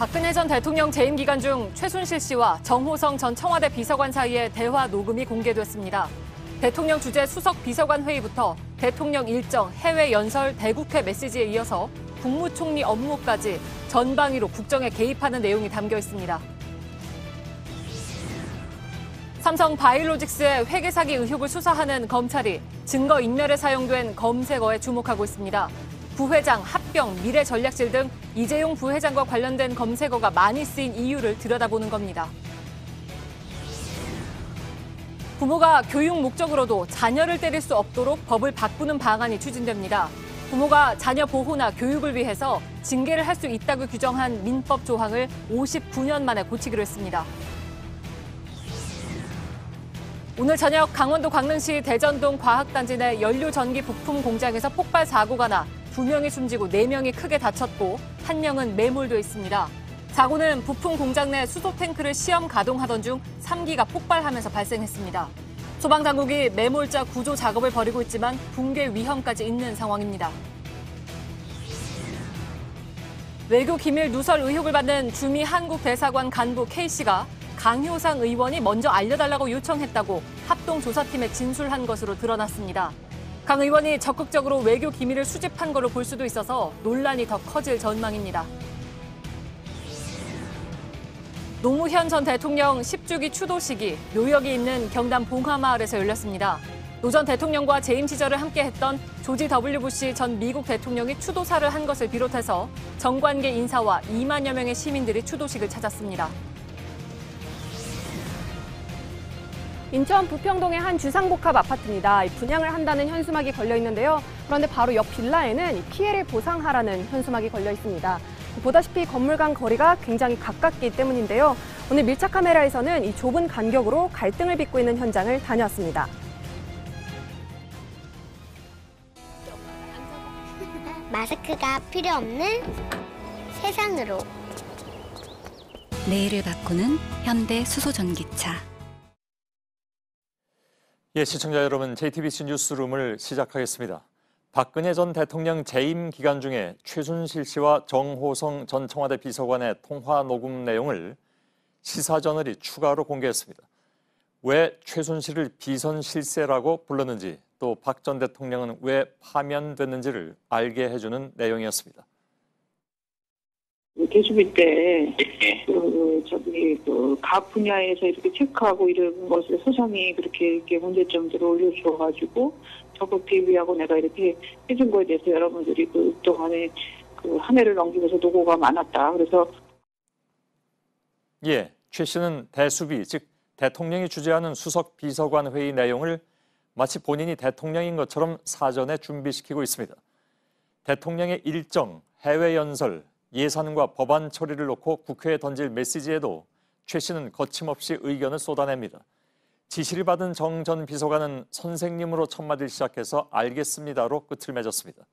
박근혜 전 대통령 재임 기간 중 최순실 씨와 정호성 전 청와대 비서관 사이의 대화 녹음이 공개됐습니다. 대통령 주재 수석 비서관 회의부터 대통령 일정, 해외 연설, 대국회 메시지에 이어서 국무총리 업무까지 전방위로 국정에 개입하는 내용이 담겨 있습니다. 삼성 바이오로직스의 회계 사기 의혹을 수사하는 검찰이 증거인멸에 사용된 검색어에 주목하고 있습니다. 부회장, 합병, 미래전략실 등 이재용 부회장과 관련된 검색어가 많이 쓰인 이유를 들여다보는 겁니다. 부모가 교육 목적으로도 자녀를 때릴 수 없도록 법을 바꾸는 방안이 추진됩니다. 부모가 자녀 보호나 교육을 위해서 징계를 할 수 있다고 규정한 민법 조항을 59년 만에 고치기로 했습니다. 오늘 저녁 강원도 광릉시 대전동 과학단지 내 연료전기 부품 공장에서 폭발 사고가 나 2명이 숨지고 4명이 크게 다쳤고 1명은 매몰돼 있습니다. 사고는 부품 공장 내 수소 탱크를 시험 가동하던 중 3기가 폭발하면서 발생했습니다. 소방당국이 매몰자 구조 작업을 벌이고 있지만 붕괴 위험까지 있는 상황입니다. 외교 기밀 누설 의혹을 받는 주미 한국 대사관 간부 K씨가 강효상 의원이 먼저 알려달라고 요청했다고 합동조사팀에 진술한 것으로 드러났습니다. 강 의원이 적극적으로 외교 기밀을 수집한 걸로 볼 수도 있어서 논란이 더 커질 전망입니다. 노무현 전 대통령 10주기 추도식이 묘역이 있는 경남 봉하마을에서 열렸습니다. 노 전 대통령과 재임 시절을 함께했던 조지 W. 부시 전 미국 대통령이 추도사를 한 것을 비롯해서 정관계 인사와 2만여 명의 시민들이 추도식을 찾았습니다. 인천 부평동의 한 주상복합 아파트입니다. 분양을 한다는 현수막이 걸려 있는데요. 그런데 바로 옆 빌라에는 피해를 보상하라는 현수막이 걸려 있습니다. 보다시피 건물 간 거리가 굉장히 가깝기 때문인데요. 오늘 밀착 카메라에서는 이 좁은 간격으로 갈등을 빚고 있는 현장을 다녀왔습니다. 마스크가 필요 없는 세상으로. 내일을 바꾸는 현대 수소전기차. 예, 시청자 여러분, JTBC 뉴스룸을 시작하겠습니다. 박근혜 전 대통령 재임 기간 중에 최순실 씨와 정호성 전 청와대 비서관의 통화 녹음 내용을 시사저널이 추가로 공개했습니다. 왜 최순실을 비선 실세라고 불렀는지, 또 박 전 대통령은 왜 파면됐는지를 알게 해주는 내용이었습니다. 대수비 때 각 분야에서 이렇게 체크하고 이런 것을 소상히 그렇게 문제점들을 올려주셔가지고 적극 대비하고 내가 이렇게 해준 거에 대해서 여러분들이 그동안에 한 해를 넘기면서 노고가 많았다. 그래서 예, 최 씨는 대수비, 즉 대통령이 주재하는 수석 비서관 회의 내용을 마치 본인이 대통령인 것처럼 사전에 준비시키고 있습니다. 대통령의 일정, 해외 연설, 예산과 법안 처리를 놓고 국회에 던질 메시지에도 최 씨는 거침없이 의견을 쏟아냅니다. 지시를 받은 정 전 비서관은 선생님으로 첫마디를 시작해서 알겠습니다로 끝을 맺었습니다.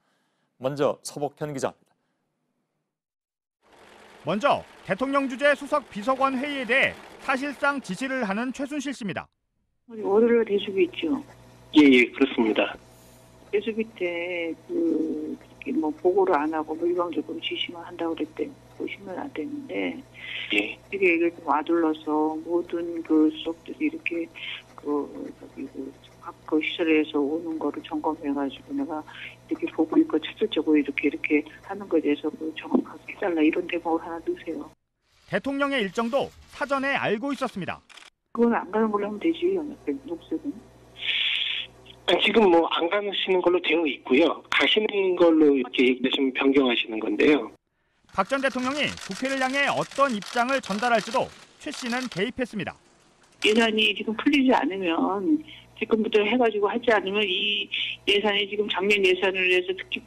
먼저 서복현 기자입니다. 먼저 대통령 주재 수석 비서관 회의에 대해 사실상 지시를 하는 최순실 씨입니다. 월요일 대수비 있죠? 예, 그렇습니다. 대수비 때 보고를 안 하고 일방적으로 지시만 한다고 그랬대. 보시면 안 되는데, 예. 이게 이걸 좀 아둘러서 모든 수석들이 이렇게 각 시설에서 오는 거를 점검해가지고 내가 이렇게 보고 있고 철저적으로 이렇게 하는 거에 대해서 정확하게 해달라 이런 대목을 하나 넣으세요. 대통령의 일정도 사전에 알고 있었습니다. 그건 안 가는 걸로 하면 되지, 녹색은. 지금 안 가시는 걸로 되어 있고요. 가시는 걸로 이렇게 얘기하시면 변경하시는 건데요. 박 전 대통령이 국회를 향해 어떤 입장을 전달할지도 최 씨는 개입했습니다. 예산이 지금 풀리지 않으면 지금부터 해가지고 하지 않으면 이 예산이 지금 작년 예산을 해서 특히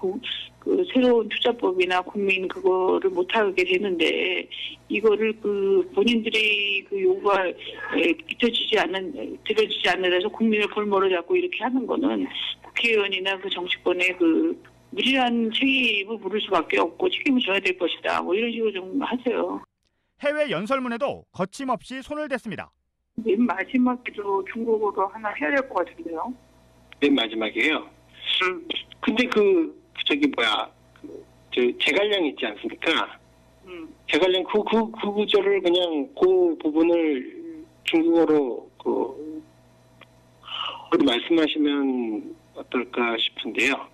새로운 투자법이나 국민 그거를 못하게 되는데 이거를 본인들이 요구가 들어지지 않으라서 국민을 볼모로 잡고 이렇게 하는 거는 국회의원이나 정치권의 무리한 책임을 물을 수밖에 없고 책임을 져야 될 것이다. 이런 식으로 좀 하세요. 해외 연설문에도 거침없이 손을 댔습니다. 맨 마지막에도 중국어로 하나 해야 될 것 같은데요. 맨 마지막이에요. 근데 제갈량 있지 않습니까? 제갈량 그 구절을 그냥 그 부분을 중국어로 말씀하시면 어떨까 싶은데요.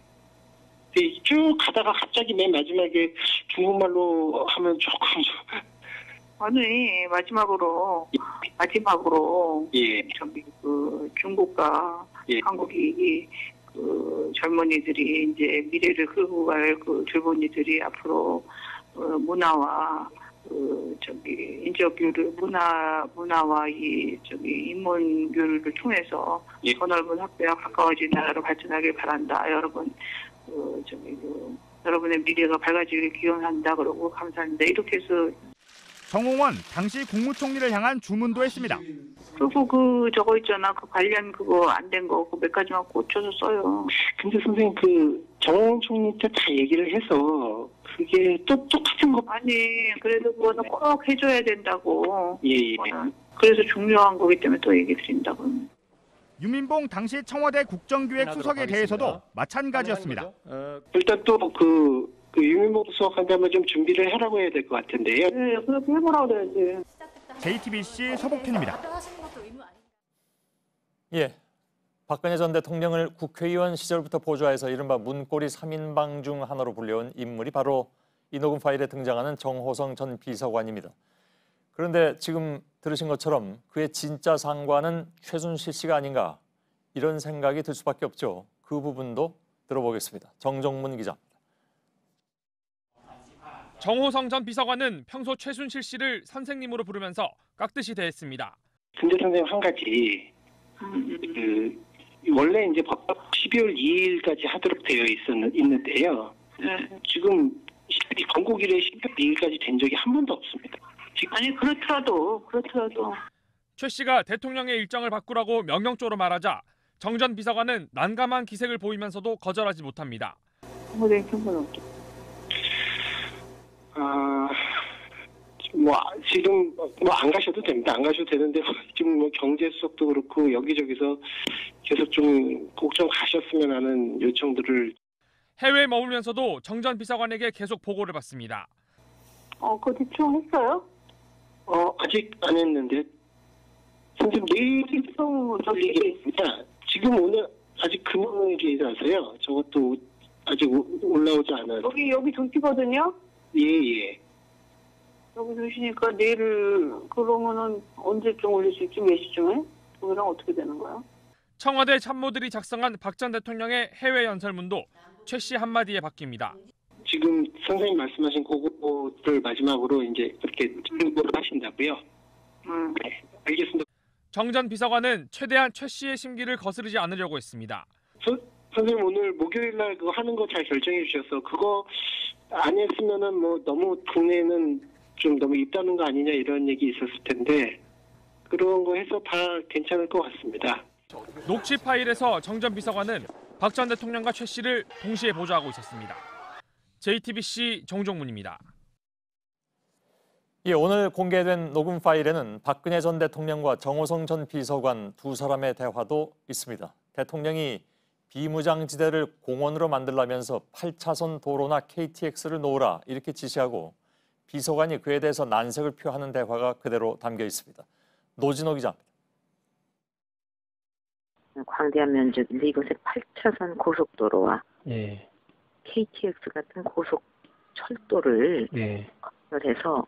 쭉 가다가 갑자기 맨 마지막에 중국말로 하면 조금 아니 마지막으로 예. 저기 중국과 예. 한국이 젊은이들이 이제 미래를 끌고 갈 젊은이들이 앞으로 문화와 인적 교류 문화와 인문 교류를 통해서 예. 더 넓은 학대와 가까워진 나라로 발전하길 바란다. 여러분 여러분의 미래가 밝아지길 기원한다. 그러고 감사합니다. 이렇게 해서 정홍원 당시 국무총리를 향한 주문도 했습니다. 그리고 저거 있잖아. 관련 그거 안 된 거 몇 가지만 꽂혀서 써요. 근데 선생님 정홍원 총리 때 다 얘기를 해서 그게 또 똑같은 거 아니 그래도 그거는 꼭 해줘야 된다고. 예. 그래서 중요한 거기 때문에 또 얘기 드린다고. 유민봉 당시 청와대 국정기획 수석에 대해서도 마찬가지였습니다. 일단 또 유민봉 수석한테 한번 좀 준비를 하라고 해야 될 것 같은데요. 네, 그렇게 해보라고 그래야지. JTBC 서복현입니다. 예, 박근혜 전 대통령을 국회의원 시절부터 보좌해서 이른바 문고리 3인방 중 하나로 불려온 인물이 바로 이 녹음 파일에 등장하는 정호성 전 비서관입니다. 그런데 지금 들으신 것처럼 그의 진짜 상관은 최순실 씨가 아닌가 이런 생각이 들 수밖에 없죠. 그 부분도 들어보겠습니다. 정정문 기자입니다. 정호성 전 비서관은 평소 최순실 씨를 선생님으로 부르면서 깍듯이 대했습니다. 근데 선생님 한 가지 원래 이제 법적 12월 2일까지 하도록 되어 있는데요. 지금 건국 이래 12월 2일까지 된 적이 한 번도 없습니다. 아니 그렇더라도 최 씨가 대통령의 일정을 바꾸라고 명령조로 말하자 정 전 비서관은 난감한 기색을 보이면서도 거절하지 못합니다. 지금 안 가셔도 됩니다. 안 가셔도 되는데 지금 경제수석도 그렇고 여기저기서 계속 꼭 좀 가셨으면 하는 요청들을 해외에 머물면서도 정 전 비서관에게 계속 보고를 받습니다. 그거 대충 했어요? 아직 안 했는데 선생님 내일 얘기했습니다. 지금 오늘 아직 금요일이라서요. 저것도 아직 올라오지 않아요. 여기 도시거든요. 예. 여기 도시니까 내일 그러면은 언제쯤 올릴 수 있지? 몇 시쯤에? 그거랑 어떻게 되는 거야? 청와대 참모들이 작성한 박 전 대통령의 해외 연설문도 최 씨 한마디에 바뀝니다. 지금 선생님 말씀하신 그거를 마지막으로 이제 그렇게 진행을 하신다고요? 네, 알겠습니다. 정 전 비서관은 최대한 최 씨의 심기를 거스르지 않으려고 했습니다. 선생님 오늘 목요일 날 그거 하는 거 잘 결정해 주셔서 그거 안 했으면은 너무 국내에는 좀 너무 입다는 거 아니냐 이런 얘기 있었을 텐데 그런 거 해서 다 괜찮을 것 같습니다. 녹취 파일에서 정 전 비서관은 박 전 대통령과 최 씨를 동시에 보좌하고 있었습니다. JTBC 정종문입니다. 예, 오늘 공개된 녹음 파일에는 박근혜 전 대통령과 정호성 전 비서관 두 사람의 대화도 있습니다. 대통령이 비무장지대를 공원으로 만들라면서 8차선 도로나 KTX를 놓으라 이렇게 지시하고 비서관이 그에 대해서 난색을 표하는 대화가 그대로 담겨 있습니다. 노진호 기자입니다. 광대한 면적인데 이곳에 8차선 고속도로와 KTX 같은 고속철도를 건설해서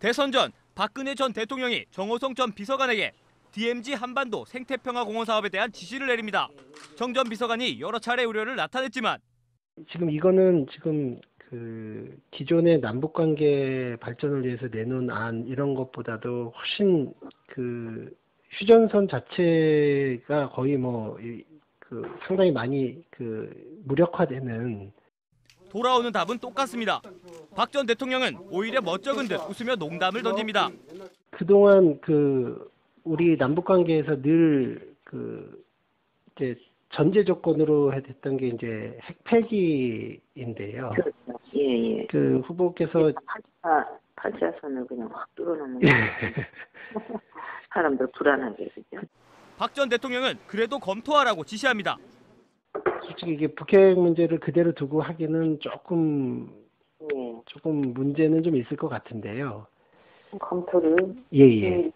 대선 전 박근혜 전 대통령이 정호성 전 비서관에게 DMZ 한반도 생태평화공원 사업에 대한 지시를 내립니다. 정 전 비서관이 여러 차례 우려를 나타냈지만 지금 이거는 기존의 남북관계 발전을 위해서 내놓은 안 이런 것보다도 훨씬 휴전선 자체가 거의 상당히 많이 무력화되는. 돌아오는 답은 똑같습니다. 박 전 대통령은 오히려 멋쩍은 듯 웃으며 농담을 던집니다. 그동안 우리 남북관계에서 늘 이제 전제 조건으로 했던 게 이제 핵폐기인데요. 그렇죠. 예. 후보께서 8차선을 그냥 확 뚫어놓는 사람들 불안하게 그죠. 박 전 대통령은 그래도 검토하라고 지시합니다. 솔직히 이게 북핵 문제를 그대로 두고 하기는 조금 예. 조금 문제는 좀 있을 것 같은데요. 검토를 예.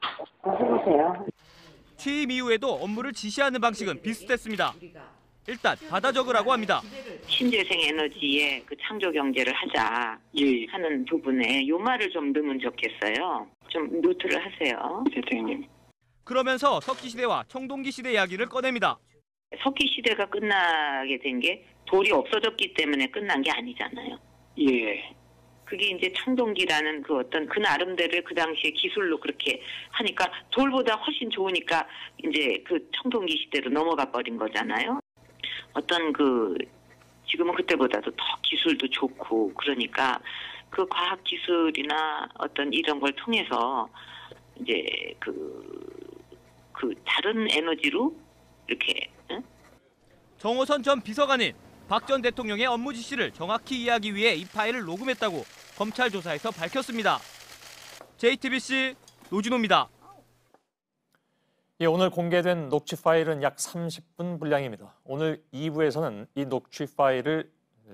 해보세요. 취임 이후에도 업무를 지시하는 방식은 비슷했습니다. 일단 받아 적으라고 합니다. 신재생 에너지의 그 창조 경제를 하자 하는 부분에 요 말을 좀 넣으면 좋겠어요. 좀 노트를 하세요, 대통령님. 그러면서 석기 시대와 청동기 시대 이야기를 꺼냅니다. 석기 시대가 끝나게 된 게 돌이 없어졌기 때문에 끝난 게 아니잖아요. 예. 그게 이제 청동기라는 그 어떤 그 나름대로의 그 당시에 기술로 그렇게 하니까 돌보다 훨씬 좋으니까 이제 그 청동기 시대로 넘어가 버린 거잖아요. 어떤 그 지금은 그때보다도 더 기술도 좋고 그러니까 그 과학 기술이나 어떤 이런 걸 통해서 이제 그 다른 에너지로 이렇게 정호선 전 비서관은 박 전 대통령의 업무 지시를 정확히 이해하기 위해 이 파일을 녹음했다고 검찰 조사에서 밝혔습니다. JTBC 노진호입니다. 예, 오늘 공개된 녹취 파일은 약 30분 분량입니다. 오늘 2부에서는 이 녹취 파일을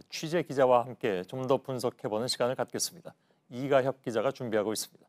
취재 기자와 함께 좀 더 분석해보는 시간을 갖겠습니다. 이가협 기자가 준비하고 있습니다.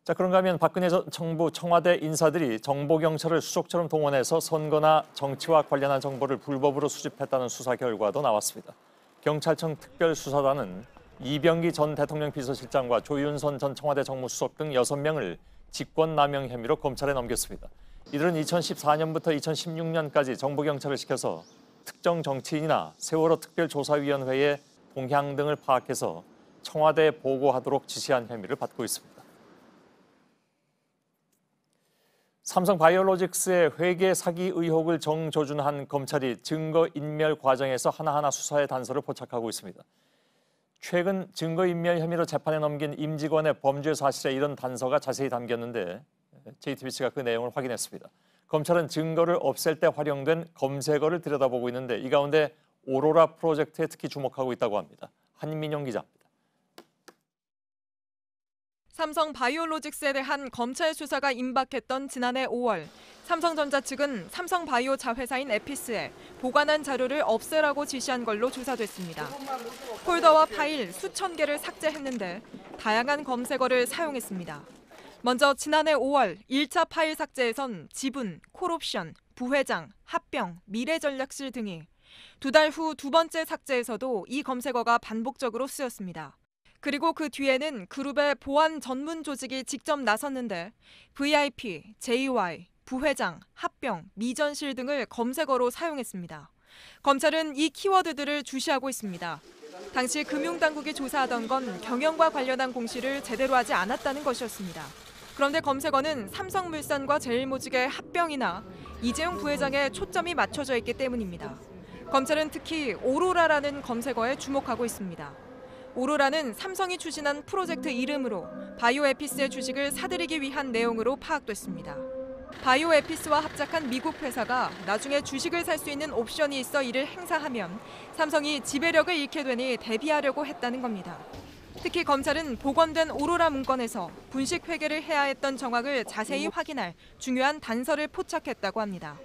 자, 그런가 하면 박근혜 전 정부 청와대 인사들이 정보경찰을 수족처럼 동원해서 선거나 정치와 관련한 정보를 불법으로 수집했다는 수사 결과도 나왔습니다. 경찰청 특별수사단은 이병기 전 대통령 비서실장과 조윤선 전 청와대 정무수석 등 6명을 직권남용 혐의로 검찰에 넘겼습니다. 이들은 2014년부터 2016년까지 정보경찰을 시켜서 특정 정치인이나 세월호 특별조사위원회의 동향 등을 파악해서 청와대에 보고하도록 지시한 혐의를 받고 있습니다. 삼성바이오로직스의 회계 사기 의혹을 정조준한 검찰이 증거인멸 과정에서 하나하나 수사의 단서를 포착하고 있습니다. 최근 증거인멸 혐의로 재판에 넘긴 임직원의 범죄 사실에 이런 단서가 자세히 담겼는데 JTBC가 그 내용을 확인했습니다. 검찰은 증거를 없앨 때 활용된 검색어를 들여다보고 있는데 이 가운데 오로라 프로젝트에 특히 주목하고 있다고 합니다. 한민용 기자입니다. 삼성바이오로직스에 대한 검찰 수사가 임박했던 지난해 5월, 삼성전자 측은 삼성바이오 자회사인 에피스에 보관한 자료를 없애라고 지시한 걸로 조사됐습니다. 폴더와 파일 수천 개를 삭제했는데 다양한 검색어를 사용했습니다. 먼저 지난해 5월 1차 파일 삭제에선 지분, 콜옵션, 부회장, 합병, 미래전략실 등이, 2달 후 두 번째 삭제에서도 이 검색어가 반복적으로 쓰였습니다. 그리고 그 뒤에는 그룹의 보안 전문 조직이 직접 나섰는데 VIP, JY, 부회장, 합병, 미전실 등을 검색어로 사용했습니다. 검찰은 이 키워드들을 주시하고 있습니다. 당시 금융당국이 조사하던 건 경영과 관련한 공시를 제대로 하지 않았다는 것이었습니다. 그런데 검색어는 삼성물산과 제일모직의 합병이나 이재용 부회장의 초점이 맞춰져 있기 때문입니다. 검찰은 특히 오로라라는 검색어에 주목하고 있습니다. 오로라는 삼성이 추진한 프로젝트 이름으로 바이오에피스의 주식을 사들이기 위한 내용으로 파악됐습니다. 바이오에피스와 합작한 미국 회사가 나중에 주식을 살 수 있는 옵션이 있어 이를 행사하면 삼성이 지배력을 잃게 되니 대비하려고 했다는 겁니다. 특히 검찰은 복원된 오로라 문건에서 분식 회계를 해야 했던 정황을 자세히 확인할 중요한 단서를 포착했다고 합니다.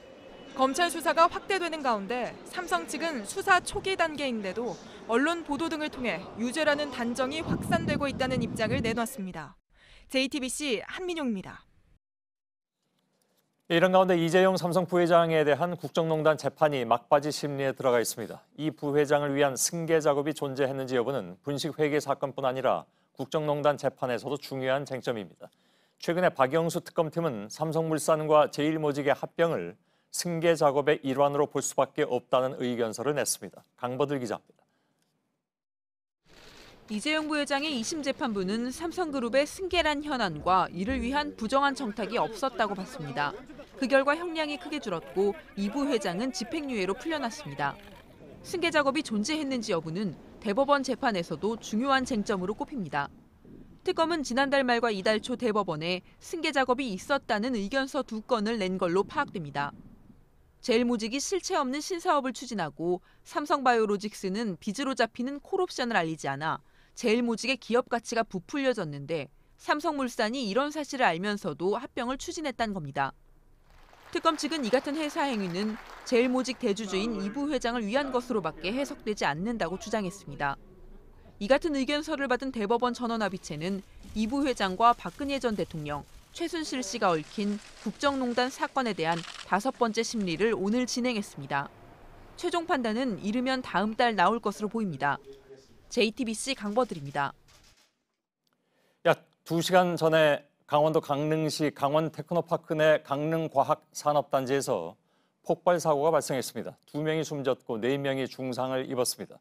검찰 수사가 확대되는 가운데 삼성 측은 수사 초기 단계인데도 언론 보도 등을 통해 유죄라는 단정이 확산되고 있다는 입장을 내놨습니다. JTBC 한민용입니다. 이런 가운데 이재용 삼성 부회장에 대한 국정농단 재판이 막바지 심리에 들어가 있습니다. 이 부회장을 위한 승계 작업이 존재했는지 여부는 분식 회계 사건뿐 아니라 국정농단 재판에서도 중요한 쟁점입니다. 최근에 박영수 특검팀은 삼성물산과 제일모직의 합병을 승계 작업의 일환으로 볼 수밖에 없다는 의견서를 냈습니다. 강버들 기자입니다. 이재용 부회장의 2심 재판부는 삼성그룹의 승계란 현안과 이를 위한 부정한 청탁이 없었다고 봤습니다. 그 결과 형량이 크게 줄었고 이 부회장은 집행유예로 풀려났습니다. 승계 작업이 존재했는지 여부는 대법원 재판에서도 중요한 쟁점으로 꼽힙니다. 특검은 지난달 말과 이달 초 대법원에 승계 작업이 있었다는 의견서 2건을 낸 걸로 파악됩니다. 제일모직이 실체 없는 신사업을 추진하고 삼성바이오로직스는 빚으로 잡히는 콜옵션을 알리지 않아 제일모직의 기업 가치가 부풀려졌는데 삼성물산이 이런 사실을 알면서도 합병을 추진했다는 겁니다. 특검 측은 이 같은 회사 행위는 제일모직 대주주인 이 부회장을 위한 것으로밖에 해석되지 않는다고 주장했습니다. 이 같은 의견서를 받은 대법원 전원합의체는 이부 회장과 박근혜 전 대통령, 최순실 씨가 얽힌 국정농단 사건에 대한 5번째 심리를 오늘 진행했습니다. 최종 판단은 이르면 다음 달 나올 것으로 보입니다. JTBC 강버들입니다. 약 2시간 전에 강원도 강릉시 강원테크노파크 내 강릉과학산업단지에서 폭발 사고가 발생했습니다. 2명이 숨졌고 4명이 중상을 입었습니다.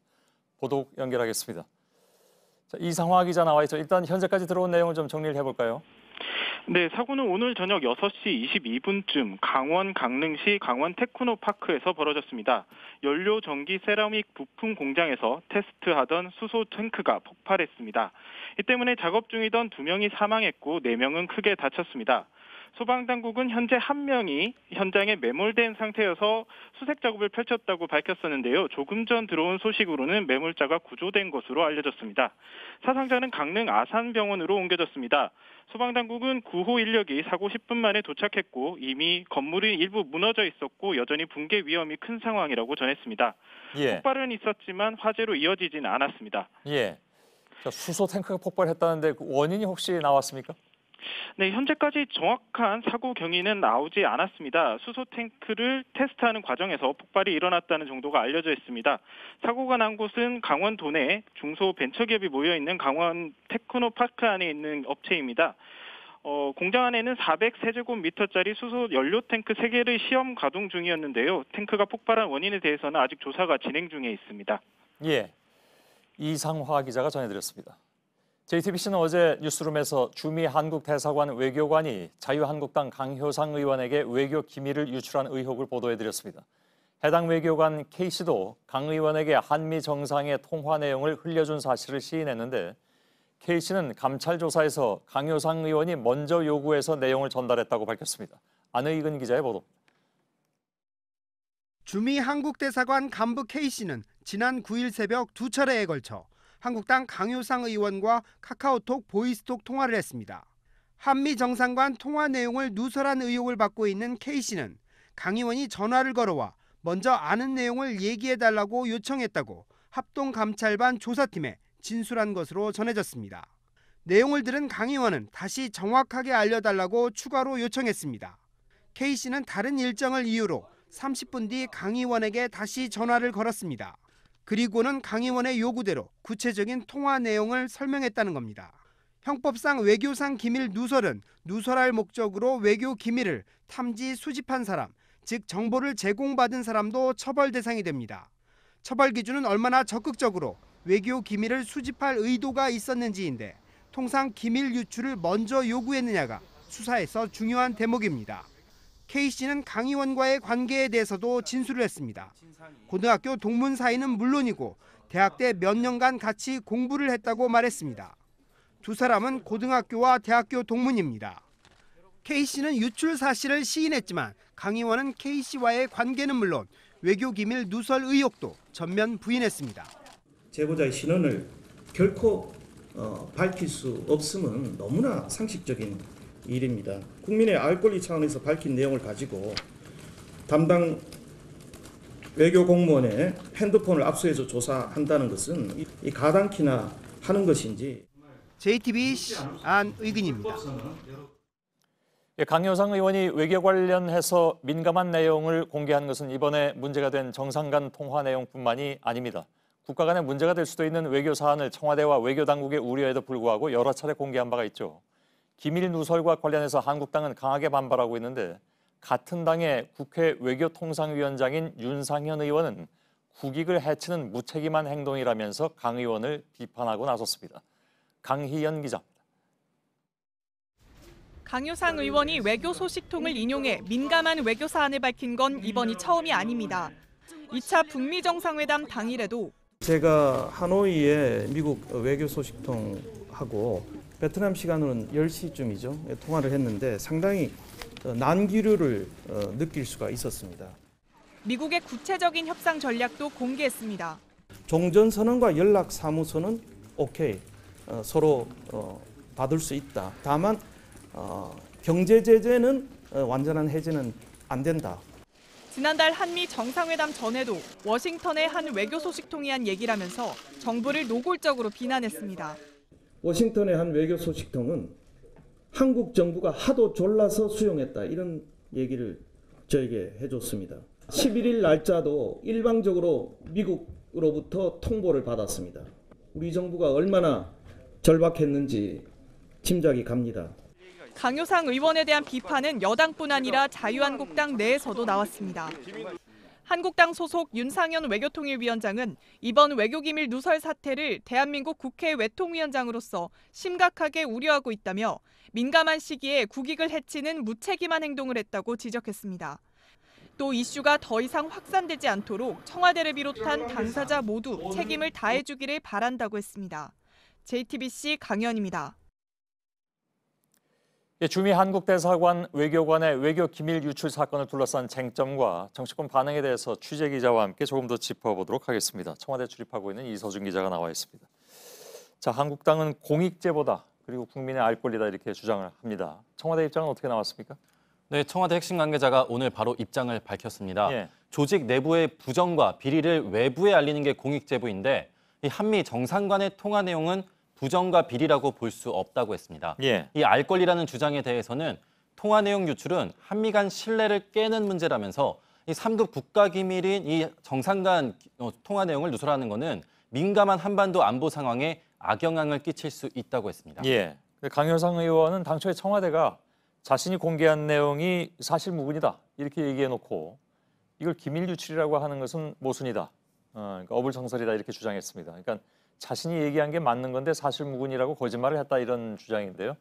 보도국 연결하겠습니다. 자, 이상화 기자 나와 있죠. 일단 현재까지 들어온 내용을 좀 정리를 해볼까요? 네, 사고는 오늘 저녁 6시 22분쯤 강원 강릉시 강원테크노파크에서 벌어졌습니다. 연료 전기 세라믹 부품 공장에서 테스트하던 수소 탱크가 폭발했습니다. 이 때문에 작업 중이던 2명이 사망했고 4명은 크게 다쳤습니다. 소방당국은 현재 1명이 현장에 매몰된 상태여서 수색 작업을 펼쳤다고 밝혔었는데요. 조금 전 들어온 소식으로는 매몰자가 구조된 것으로 알려졌습니다. 사상자는 강릉 아산병원으로 옮겨졌습니다. 소방당국은 구호 인력이 사고 10분 만에 도착했고 이미 건물이 일부 무너져 있었고 여전히 붕괴 위험이 큰 상황이라고 전했습니다. 예. 폭발은 있었지만 화재로 이어지지는 않았습니다. 예. 자, 수소 탱크가 폭발했다는데 그 원인이 혹시 나왔습니까? 네, 현재까지 정확한 사고 경위는 나오지 않았습니다. 수소 탱크를 테스트하는 과정에서 폭발이 일어났다는 정도가 알려져 있습니다. 사고가 난 곳은 강원 도내 중소벤처기업이 모여있는 강원 테크노파크 안에 있는 업체입니다. 공장 안에는 400세제곱미터짜리 수소 연료 탱크 3개를 시험 가동 중이었는데요. 탱크가 폭발한 원인에 대해서는 아직 조사가 진행 중에 있습니다. 예, 이상화 기자가 전해드렸습니다. JTBC는 어제 뉴스룸에서 주미 한국 대사관 외교관이 자유한국당 강효상 의원에게 외교 기밀을 유출한 의혹을 보도해드렸습니다. 해당 외교관 K씨도 강 의원에게 한미 정상의 통화 내용을 흘려준 사실을 시인했는데 K씨는 감찰 조사에서 강효상 의원이 먼저 요구해서 내용을 전달했다고 밝혔습니다. 안의근 기자의 보도입니다. 주미 한국 대사관 간부 K씨는 지난 9일 새벽 2차례에 걸쳐 한국당 강효상 의원과 카카오톡 보이스톡 통화를 했습니다. 한미 정상 간 통화 내용을 누설한 의혹을 받고 있는 K씨는 강 의원이 전화를 걸어와 먼저 아는 내용을 얘기해달라고 요청했다고 합동감찰반 조사팀에 진술한 것으로 전해졌습니다. 내용을 들은 강 의원은 다시 정확하게 알려달라고 추가로 요청했습니다. K씨는 다른 일정을 이유로 30분 뒤 강 의원에게 다시 전화를 걸었습니다. 그리고는 강 의원의 요구대로 구체적인 통화 내용을 설명했다는 겁니다. 형법상 외교상 기밀 누설은 누설할 목적으로 외교 기밀을 탐지 수집한 사람, 즉 정보를 제공받은 사람도 처벌 대상이 됩니다. 처벌 기준은 얼마나 적극적으로 외교 기밀을 수집할 의도가 있었는지인데 통상 기밀 유출을 먼저 요구했느냐가 수사에서 중요한 대목입니다. K씨는 강 의원과의 관계에 대해서도 진술을 했습니다. 고등학교 동문 사이는 물론이고 대학 때 몇 년간 같이 공부를 했다고 말했습니다. 두 사람은 고등학교와 대학교 동문입니다. K씨는 유출 사실을 시인했지만 강 의원은 K씨와의 관계는 물론 외교기밀 누설 의혹도 전면 부인했습니다. 제보자의 신원을 결코 밝힐 수 없음은 너무나 상식적인 일입니다. 국민의 알 권리 차원에서 밝힌 내용을 가지고 담당 외교 공무원의 핸드폰을 압수해서 조사한다는 것은 이 가당키나 하는 것인지. JTBC 안의근입니다. 강효상 의원이 외교 관련해서 민감한 내용을 공개한 것은 이번에 문제가 된 정상 간 통화 내용뿐만이 아닙니다. 국가 간에 문제가 될 수도 있는 외교 사안을 청와대와 외교 당국의 우려에도 불구하고 여러 차례 공개한 바가 있죠. 기밀 누설과 관련해서 한국당은 강하게 반발하고 있는데 같은 당의 국회 외교통상위원장인 윤상현 의원은 국익을 해치는 무책임한 행동이라면서 강 의원을 비판하고 나섰습니다. 강희연 기자입니다. 강효상 의원이 외교 소식통을 인용해 민감한 외교 사안을 밝힌 건 이번이 처음이 아닙니다. 2차 북미 정상회담 당일에도 제가 하노이에 미국 외교 소식통하고 베트남 시간으로는 10시쯤이죠. 통화를 했는데 상당히 난기류를 느낄 수가 있었습니다. 미국의 구체적인 협상 전략도 공개했습니다. 종전선언과 연락사무소는 오케이, 서로 받을 수 있다. 다만 경제 제재는 완전한 해제는 안 된다. 지난달 한미 정상회담 전에도 워싱턴의 한 외교 소식통이 한 얘기라면서 정부를 노골적으로 비난했습니다. 워싱턴의 한 외교 소식통은 한국 정부가 하도 졸라서 수용했다 이런 얘기를 저에게 해줬습니다. 11일 날짜도 일방적으로 미국으로부터 통보를 받았습니다. 우리 정부가 얼마나 절박했는지 짐작이 갑니다. 강효상 의원에 대한 비판은 여당뿐 아니라 자유한국당 내에서도 나왔습니다. 한국당 소속 윤상현 외교통일위원장은 이번 외교기밀 누설 사태를 대한민국 국회 외통위원장으로서 심각하게 우려하고 있다며 민감한 시기에 국익을 해치는 무책임한 행동을 했다고 지적했습니다. 또 이슈가 더 이상 확산되지 않도록 청와대를 비롯한 당사자 모두 책임을 다해주기를 바란다고 했습니다. JTBC 강연입니다. 주미 한국 대사관 외교관의 외교 기밀 유출 사건을 둘러싼 쟁점과 정치권 반응에 대해서 취재 기자와 함께 조금 더 짚어보도록 하겠습니다. 청와대 출입하고 있는 이서준 기자가 나와 있습니다. 자, 한국당은 공익제보다 그리고 국민의 알 권리다 이렇게 주장을 합니다. 청와대 입장은 어떻게 나왔습니까? 네, 청와대 핵심 관계자가 오늘 바로 입장을 밝혔습니다. 예. 조직 내부의 부정과 비리를 외부에 알리는 게 공익제보인데 이 한미 정상간의 통화 내용은 부정과 비리라고 볼 수 없다고 했습니다. 예. 이 알 권리라는 주장에 대해서는 통화 내용 유출은 한미 간 신뢰를 깨는 문제라면서 이 3급 국가기밀인 이 정상 간 통화 내용을 누설하는 것은 민감한 한반도 안보 상황에 악영향을 끼칠 수 있다고 했습니다. 예. 강효상 의원은 당초에 청와대가 자신이 공개한 내용이 사실 무근이다 이렇게 얘기해놓고 이걸 기밀 유출이라고 하는 것은 모순이다, 그러니까 어불성설이다 이렇게 주장했습니다. 그러니까 자신이 얘기한 게 맞는 건데 사실 무근이라고 거짓말을 했다 이런 주장인데요.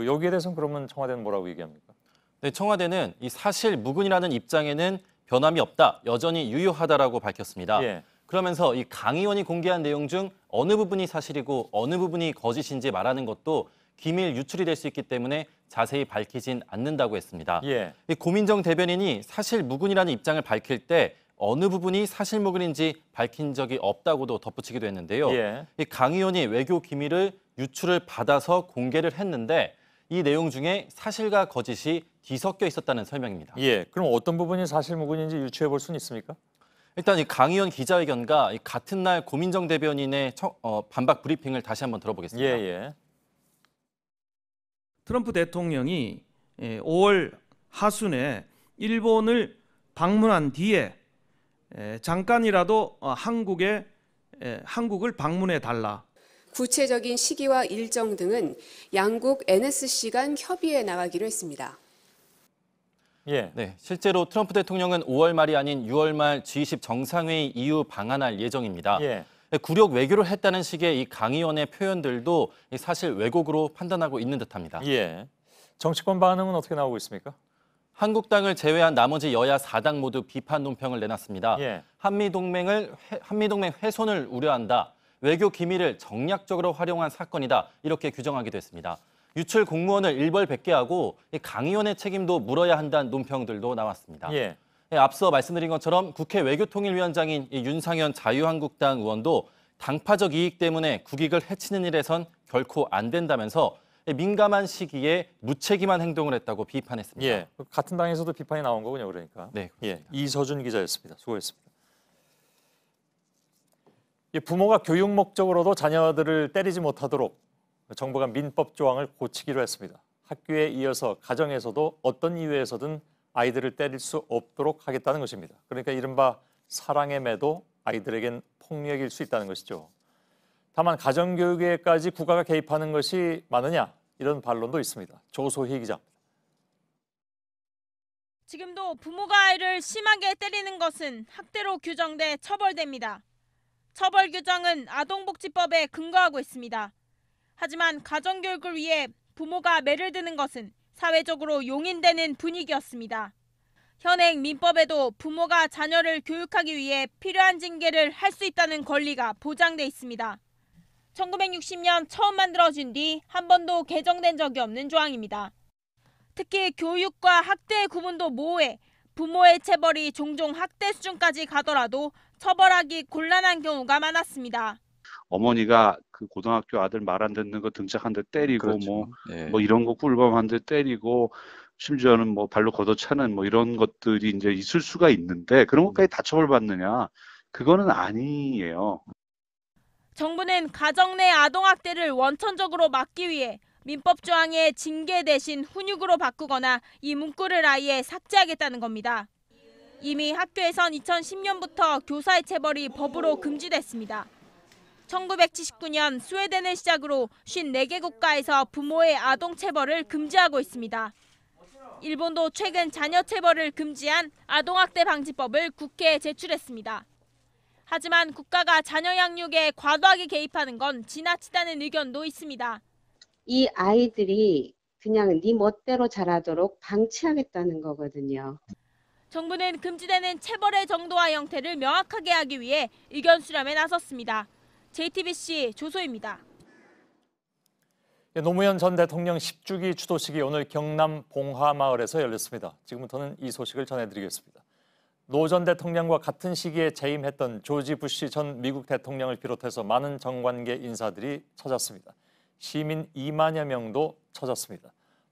여기에 대해서는 그러면 청와대는 뭐라고 얘기합니까? 네, 청와대는 이 사실 무근이라는 입장에는 변함이 없다, 여전히 유효하다라고 밝혔습니다. 예. 그러면서 이 강 의원이 공개한 내용 중 어느 부분이 사실이고 어느 부분이 거짓인지 말하는 것도 기밀 유출이 될 수 있기 때문에 자세히 밝히진 않는다고 했습니다. 예. 이 고민정 대변인이 사실 무근이라는 입장을 밝힐 때 어느 부분이 사실 무근인지 밝힌 적이 없다고도 덧붙이기도 했는데요. 예. 이 강 의원이 외교 기밀을 유출을 받아서 공개를 했는데 이 내용 중에 사실과 거짓이 뒤섞여 있었다는 설명입니다. 예. 그럼 어떤 부분이 사실 무근인지 유추해 볼 수는 있습니까? 일단 이 강 의원 기자회견과 같은 날 고민정 대변인의 반박 브리핑을 다시 한번 들어보겠습니다. 예. 트럼프 대통령이 5월 하순에 일본을 방문한 뒤에 잠깐이라도 한국을 방문해 달라. 구체적인 시기와 일정 등은 양국 NSC 간 협의에 나가기로 했습니다. 예. 네, 실제로 트럼프 대통령은 5월 말이 아닌 6월 말 G20 정상회의 이후 방한할 예정입니다. 예. 굴욕 외교를 했다는 식의 이 강 의원의 표현들도 사실 왜곡으로 판단하고 있는 듯합니다. 예. 정치권 반응은 어떻게 나오고 있습니까? 한국당을 제외한 나머지 여야 4당 모두 비판 논평을 내놨습니다. 예. 한미동맹 훼손을 우려한다. 외교 기밀을 정략적으로 활용한 사건이다. 이렇게 규정하기도 했습니다. 유출 공무원을 일벌백계하고 강 의원의 책임도 물어야 한다는 논평들도 나왔습니다. 예. 앞서 말씀드린 것처럼 국회 외교통일위원장인 윤상현 자유한국당 의원도 당파적 이익 때문에 국익을 해치는 일에선 결코 안 된다면서 민감한 시기에 무책임한 행동을 했다고 비판했습니다. 예. 같은 당에서도 비판이 나온 거군요, 그러니까. 네. 예. 이서준 기자였습니다. 수고했습니다. 부모가 교육 목적으로도 자녀들을 때리지 못하도록 정부가 민법 조항을 고치기로 했습니다. 학교에 이어서 가정에서도 어떤 이유에서든 아이들을 때릴 수 없도록 하겠다는 것입니다. 그러니까 이른바 사랑의 매도 아이들에겐 폭력일 수 있다는 것이죠. 다만 가정교육에까지 국가가 개입하는 것이 많으냐 이런 반론도 있습니다. 조소희 기자입니다. 지금도 부모가 아이를 심하게 때리는 것은 학대로 규정돼 처벌됩니다. 처벌 규정은 아동복지법에 근거하고 있습니다. 하지만 가정교육을 위해 부모가 매를 드는 것은 사회적으로 용인되는 분위기였습니다. 현행 민법에도 부모가 자녀를 교육하기 위해 필요한 징계를 할 수 있다는 권리가 보장돼 있습니다. 1960년 처음 만들어진 뒤 한 번도 개정된 적이 없는 조항입니다. 특히 교육과 학대의 구분도 모호해 부모의 체벌이 종종 학대 수준까지 가더라도 처벌하기 곤란한 경우가 많았습니다. 어머니가 그 고등학교 아들 말 안 듣는 거 등짝한 대 때리고 그렇죠. 뭐 이런 거 꿀밤한 대 때리고 심지어는 뭐 발로 걷어차는 뭐 이런 것들이 이제 있을 수가 있는데 그런 것까지 다 처벌받느냐? 그거는 아니에요. 정부는 가정 내 아동학대를 원천적으로 막기 위해 민법 조항의 징계 대신 훈육으로 바꾸거나 이 문구를 아예 삭제하겠다는 겁니다. 이미 학교에선 2010년부터 교사의 체벌이 법으로 금지됐습니다. 1979년 스웨덴을 시작으로 54개 국가에서 부모의 아동 체벌을 금지하고 있습니다. 일본도 최근 자녀 체벌을 금지한 아동학대 방지법을 국회에 제출했습니다. 하지만 국가가 자녀 양육에 과도하게 개입하는 건 지나치다는 의견도 있습니다. 이 아이들이 그냥 네 멋대로 자라도록 방치하겠다는 거거든요. 정부는 금지되는 체벌의 정도와 형태를 명확하게 하기 위해 의견 수렴에 나섰습니다. JTBC 조소입니다. 노무현 전 대통령 10주기 추도식이 오늘 경남 봉하마을에서 열렸습니다. 지금부터는 이 소식을 전해드리겠습여 전 대통령과 같은 시기에 재임했던 조지 부시 전 미국 대통령을 비롯해서 많은 정관계 인사들이 찾았습니다. 시민 2만여 명도 찾았습니다.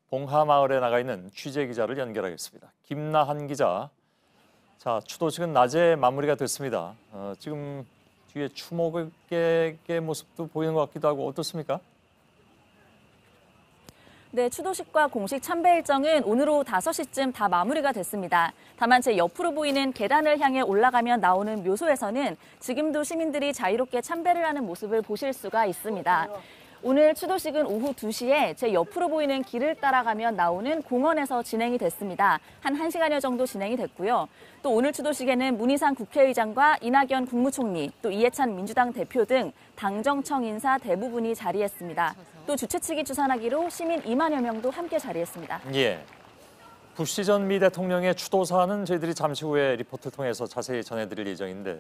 봉하마을에 나가 있는 취재기자를 연결하겠습니다. 김나한 기자. 자, 추도식은 낮에 마무리가 됐습니다. 지금 뒤에 추모객의 모습도 보이는 것 같기도 하고 어떻습니까? 네, 추도식과 공식 참배 일정은 오늘 오후 5시쯤 다 마무리가 됐습니다. 다만 제 옆으로 보이는 계단을 향해 올라가면 나오는 묘소에서는 지금도 시민들이 자유롭게 참배를 하는 모습을 보실 수가 있습니다. 오늘 추도식은 오후 2시에 제 옆으로 보이는 길을 따라가면 나오는 공원에서 진행이 됐습니다. 한 1시간여 정도 진행이 됐고요. 또 오늘 추도식에는 문희상 국회의장과 이낙연 국무총리, 또 이해찬 민주당 대표 등 당정청 인사 대부분이 자리했습니다. 또 주최 측이 추산하기로 시민 2만여 명도 함께 자리했습니다. 예. 부시 전 미 대통령의 추도 사안은 저희들이 잠시 후에 리포트를 통해서 자세히 전해드릴 예정인데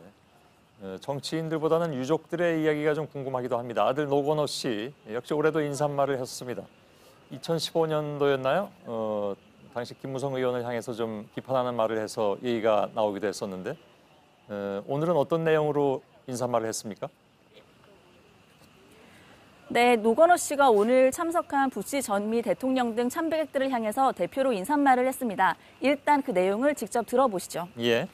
정치인들보다는 유족들의 이야기가 좀 궁금하기도 합니다. 아들 노건호 씨 역시 올해도 인사말을 했습니다. 2015년도였나요? 당시 김무성 의원을 향해서 좀 비판하는 말을 해서 얘기가 나오기도 했었는데 오늘은 어떤 내용으로 인사말을 했습니까? 네, 노건호 씨가 오늘 참석한 부시 전 미 대통령 등 참배객들을 향해서 대표로 인사말을 했습니다. 일단 그 내용을 직접 들어보시죠. 예.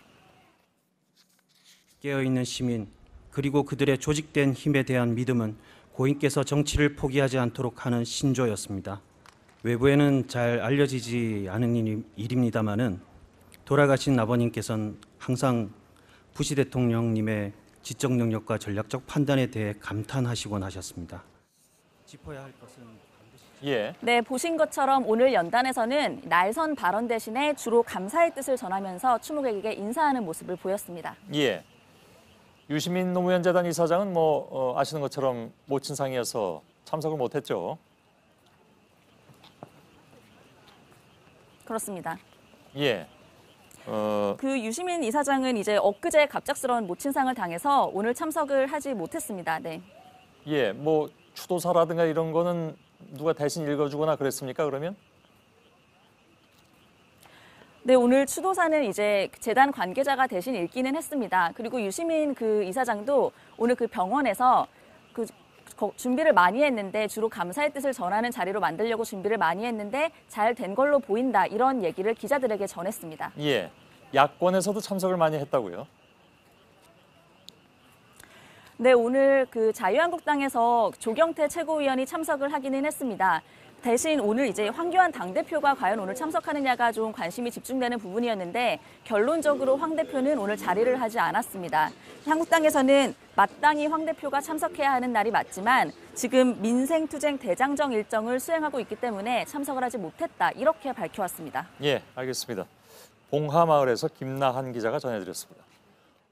깨어있는 시민 그리고 그들의 조직된 힘에 대한 믿음은 고인께서 정치를 포기하지 않도록 하는 신조였습니다. 외부에는 잘 알려지지 않은 일입니다마는 돌아가신 아버님께서는 항상 부시 대통령님의 지적 능력과 전략적 판단에 대해 감탄하시곤 하셨습니다. 짚어야 할 것은 예. 네, 보신 것처럼 오늘 연단에서는 날선 발언 대신에 주로 감사의 뜻을 전하면서 추모객에게 인사하는 모습을 보였습니다. 예. 유시민 노무현 재단 이사장은 아시는 것처럼 모친상이어서 참석을 못했죠. 그렇습니다. 예. 그 유시민 이사장은 이제 엊그제 갑작스러운 모친상을 당해서 오늘 참석을 하지 못했습니다. 네. 예, 추도사라든가 이런 거는 누가 대신 읽어주거나 그랬습니까? 그러면? 네, 오늘 추도사는 이제 재단 관계자가 대신 읽기는 했습니다. 그리고 유시민 그 이사장도 오늘 그 병원에서 준비를 많이 했는데 주로 감사의 뜻을 전하는 자리로 만들려고 준비를 많이 했는데 잘 된 걸로 보인다 이런 얘기를 기자들에게 전했습니다. 예, 야권에서도 참석을 많이 했다고요? 네, 오늘 그 자유한국당에서 조경태 최고위원이 참석을 하기는 했습니다. 대신 오늘 이제 황교안 당대표가 과연 오늘 참석하느냐가 좀 관심이 집중되는 부분이었는데 결론적으로 황 대표는 오늘 자리를 하지 않았습니다. 한국당에서는 마땅히 황 대표가 참석해야 하는 날이 맞지만 지금 민생투쟁 대장정 일정을 수행하고 있기 때문에 참석을 하지 못했다 이렇게 밝혀왔습니다. 예, 알겠습니다. 봉하마을에서 김나한 기자가 전해드렸습니다.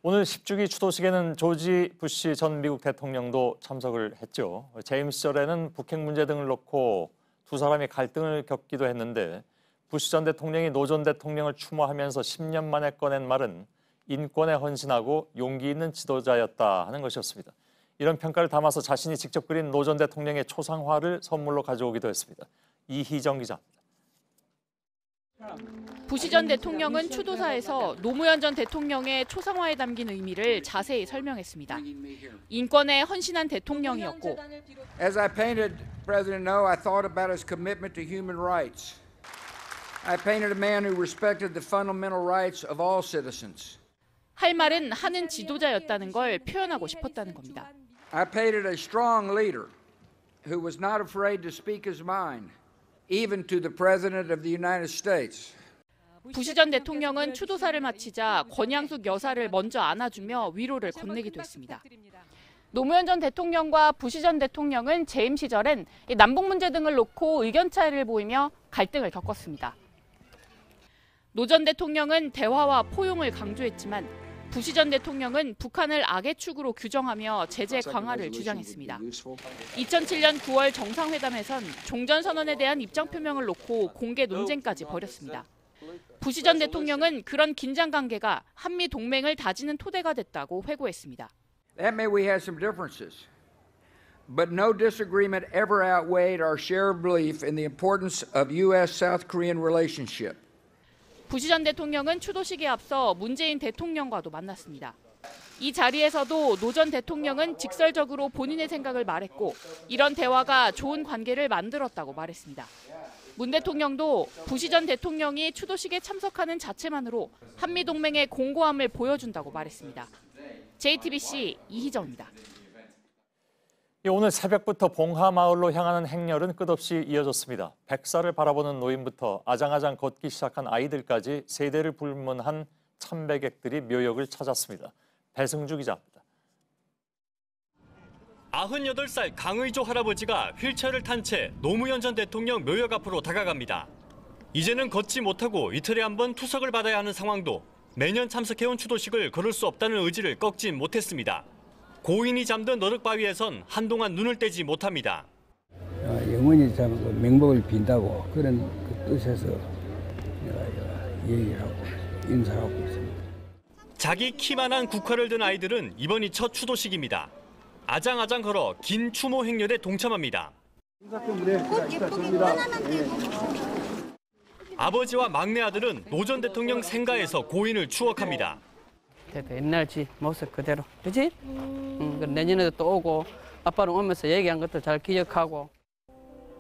오늘 10주기 추도식에는 조지 부시 전 미국 대통령도 참석을 했죠. 재임 시절에는 북핵 문제 등을 놓고 두 사람이 갈등을 겪기도 했는데 부시 전 대통령이 노 전 대통령을 추모하면서 10년 만에 꺼낸 말은 인권에 헌신하고 용기 있는 지도자였다 하는 것이었습니다. 이런 평가를 담아서 자신이 직접 그린 노 전 대통령의 초상화를 선물로 가져오기도 했습니다. 이희정 기자입니다. 부시 전 대통령은 추도사에서 노무현 전 대통령의 초상화에 담긴 의미를 자세히 설명했습니다. 인권에 헌신한 대통령이었고 As I painted President No, I thought about his commitment to human rights I painted a man who respected the fundamental rights of all citizens. 할 말은 하는 지도자였다는 걸 표현하고 싶었다는 겁니다. I painted a strong leader who was not afraid to speak his mind, even to the President of the United States. 부시 전 대통령은 추도사를 마치자 권양숙 여사를 먼저 안아주며 위로를 건네기도 했습니다. 노무현 전 대통령과 부시 전 대통령은 재임 시절엔 남북 문제 등을 놓고 의견 차이를 보이며 갈등을 겪었습니다. 노 전 대통령은 대화와 포용을 강조했지만 부시 전 대통령은 북한을 악의 축으로 규정하며 제재 강화를 주장했습니다. 2007년 9월 정상회담에선 종전선언에 대한 입장 표명을 놓고 공개 논쟁까지 벌였습니다. 부시 전 대통령은 그런 긴장 관계가 한미 동맹을 다지는 토대가 됐다고 회고했습니다. That may we had some differences, but no disagreement ever outweighed our shared belief in the importance of U.S.-South Korean relationship. 부시 전 대통령은 추도식에 앞서 문재인 대통령과도 만났습니다. 이 자리에서도 노 전 대통령은 직설적으로 본인의 생각을 말했고 이런 대화가 좋은 관계를 만들었다고 말했습니다. 문 대통령도 부시 전 대통령이 추도식에 참석하는 자체만으로 한미동맹의 공고함을 보여준다고 말했습니다. JTBC 이희정입니다. 오늘 새벽부터 봉하마을로 향하는 행렬은 끝없이 이어졌습니다. 백사를 바라보는 노인부터 아장아장 걷기 시작한 아이들까지 세대를 불문한 참배객들이 묘역을 찾았습니다. 배승주 기자입니다. 98살 강의조 할아버지가 휠체어를 탄 채 노무현 전 대통령 묘역 앞으로 다가갑니다. 이제는 걷지 못하고 이틀에 한 번 투석을 받아야 하는 상황도 매년 참석해온 추도식을 걸을 수 없다는 의지를 꺾지 못했습니다. 고인이 잠든 너륵바위에선 한동안 눈을 떼지 못합니다. 영원히 참 명복을 빈다고 그런 그 뜻에서 얘기를 하고 인사하고 있습니다. 자기 키만한 국화를 든 아이들은 이번이 첫 추도식입니다. 아장아장 걸어 긴 추모 행렬에 동참합니다. 아버지와 막내 아들은 노 전 대통령 생가에서 고인을 추억합니다. 옛날 지 모습 그대로, 그렇지? 내년에도 또 오고 아빠는 오면서 얘기한 것도 잘 기억하고.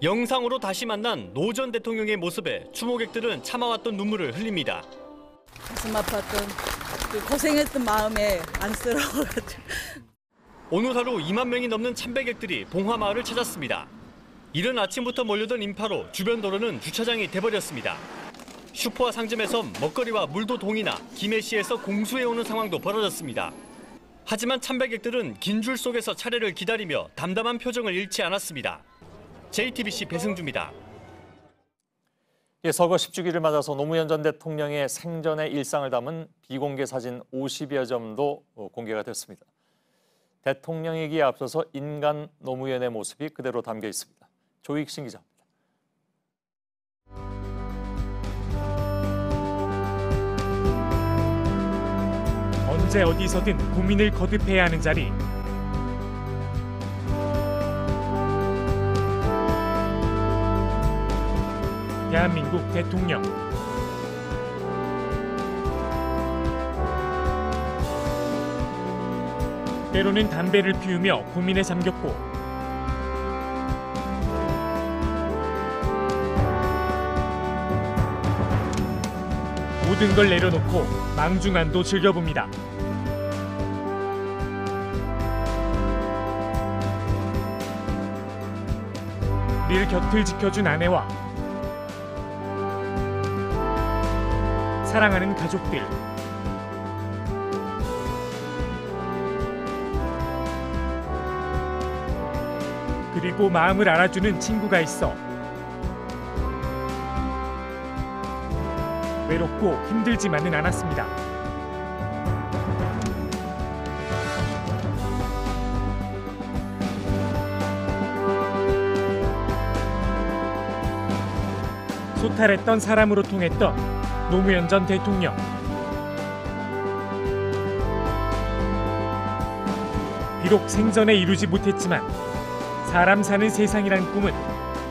영상으로 다시 만난 노 전 대통령의 모습에 추모객들은 참아왔던 눈물을 흘립니다. 가슴 아팠던 그 고생했던 마음에 안쓰러워가지고. 오늘 하루 2만 명이 넘는 참배객들이 봉하마을을 찾았습니다. 이른 아침부터 몰려든 인파로 주변 도로는 주차장이 돼버렸습니다. 슈퍼와 상점에서 먹거리와 물도 동이나 김해시에서 공수해오는 상황도 벌어졌습니다. 하지만 참배객들은 긴 줄 속에서 차례를 기다리며 담담한 표정을 잃지 않았습니다. JTBC 배승주입니다. 서거 10주기를 맞아서 노무현 전 대통령의 생전의 일상을 담은 비공개 사진 50여 점도 공개가 됐습니다. 대통령이기에 앞서서 인간 노무현의 모습이 그대로 담겨 있습니다. 조익신 기자입니다. 언제 어디서든 국민을 거듭해야 하는 자리. 대한민국 대통령. 때로는 담배를 피우며 고민에 잠겼고 모든 걸 내려놓고 망중한도 즐겨봅니다. 늘 곁을 지켜준 아내와 사랑하는 가족들, 그리고 마음을 알아주는 친구가 있어 외롭고 힘들지만은 않았습니다. 소탈했던 사람으로 통했던 노무현 전 대통령. 비록 생전에 이루지 못했지만 사람 사는 세상이란 꿈은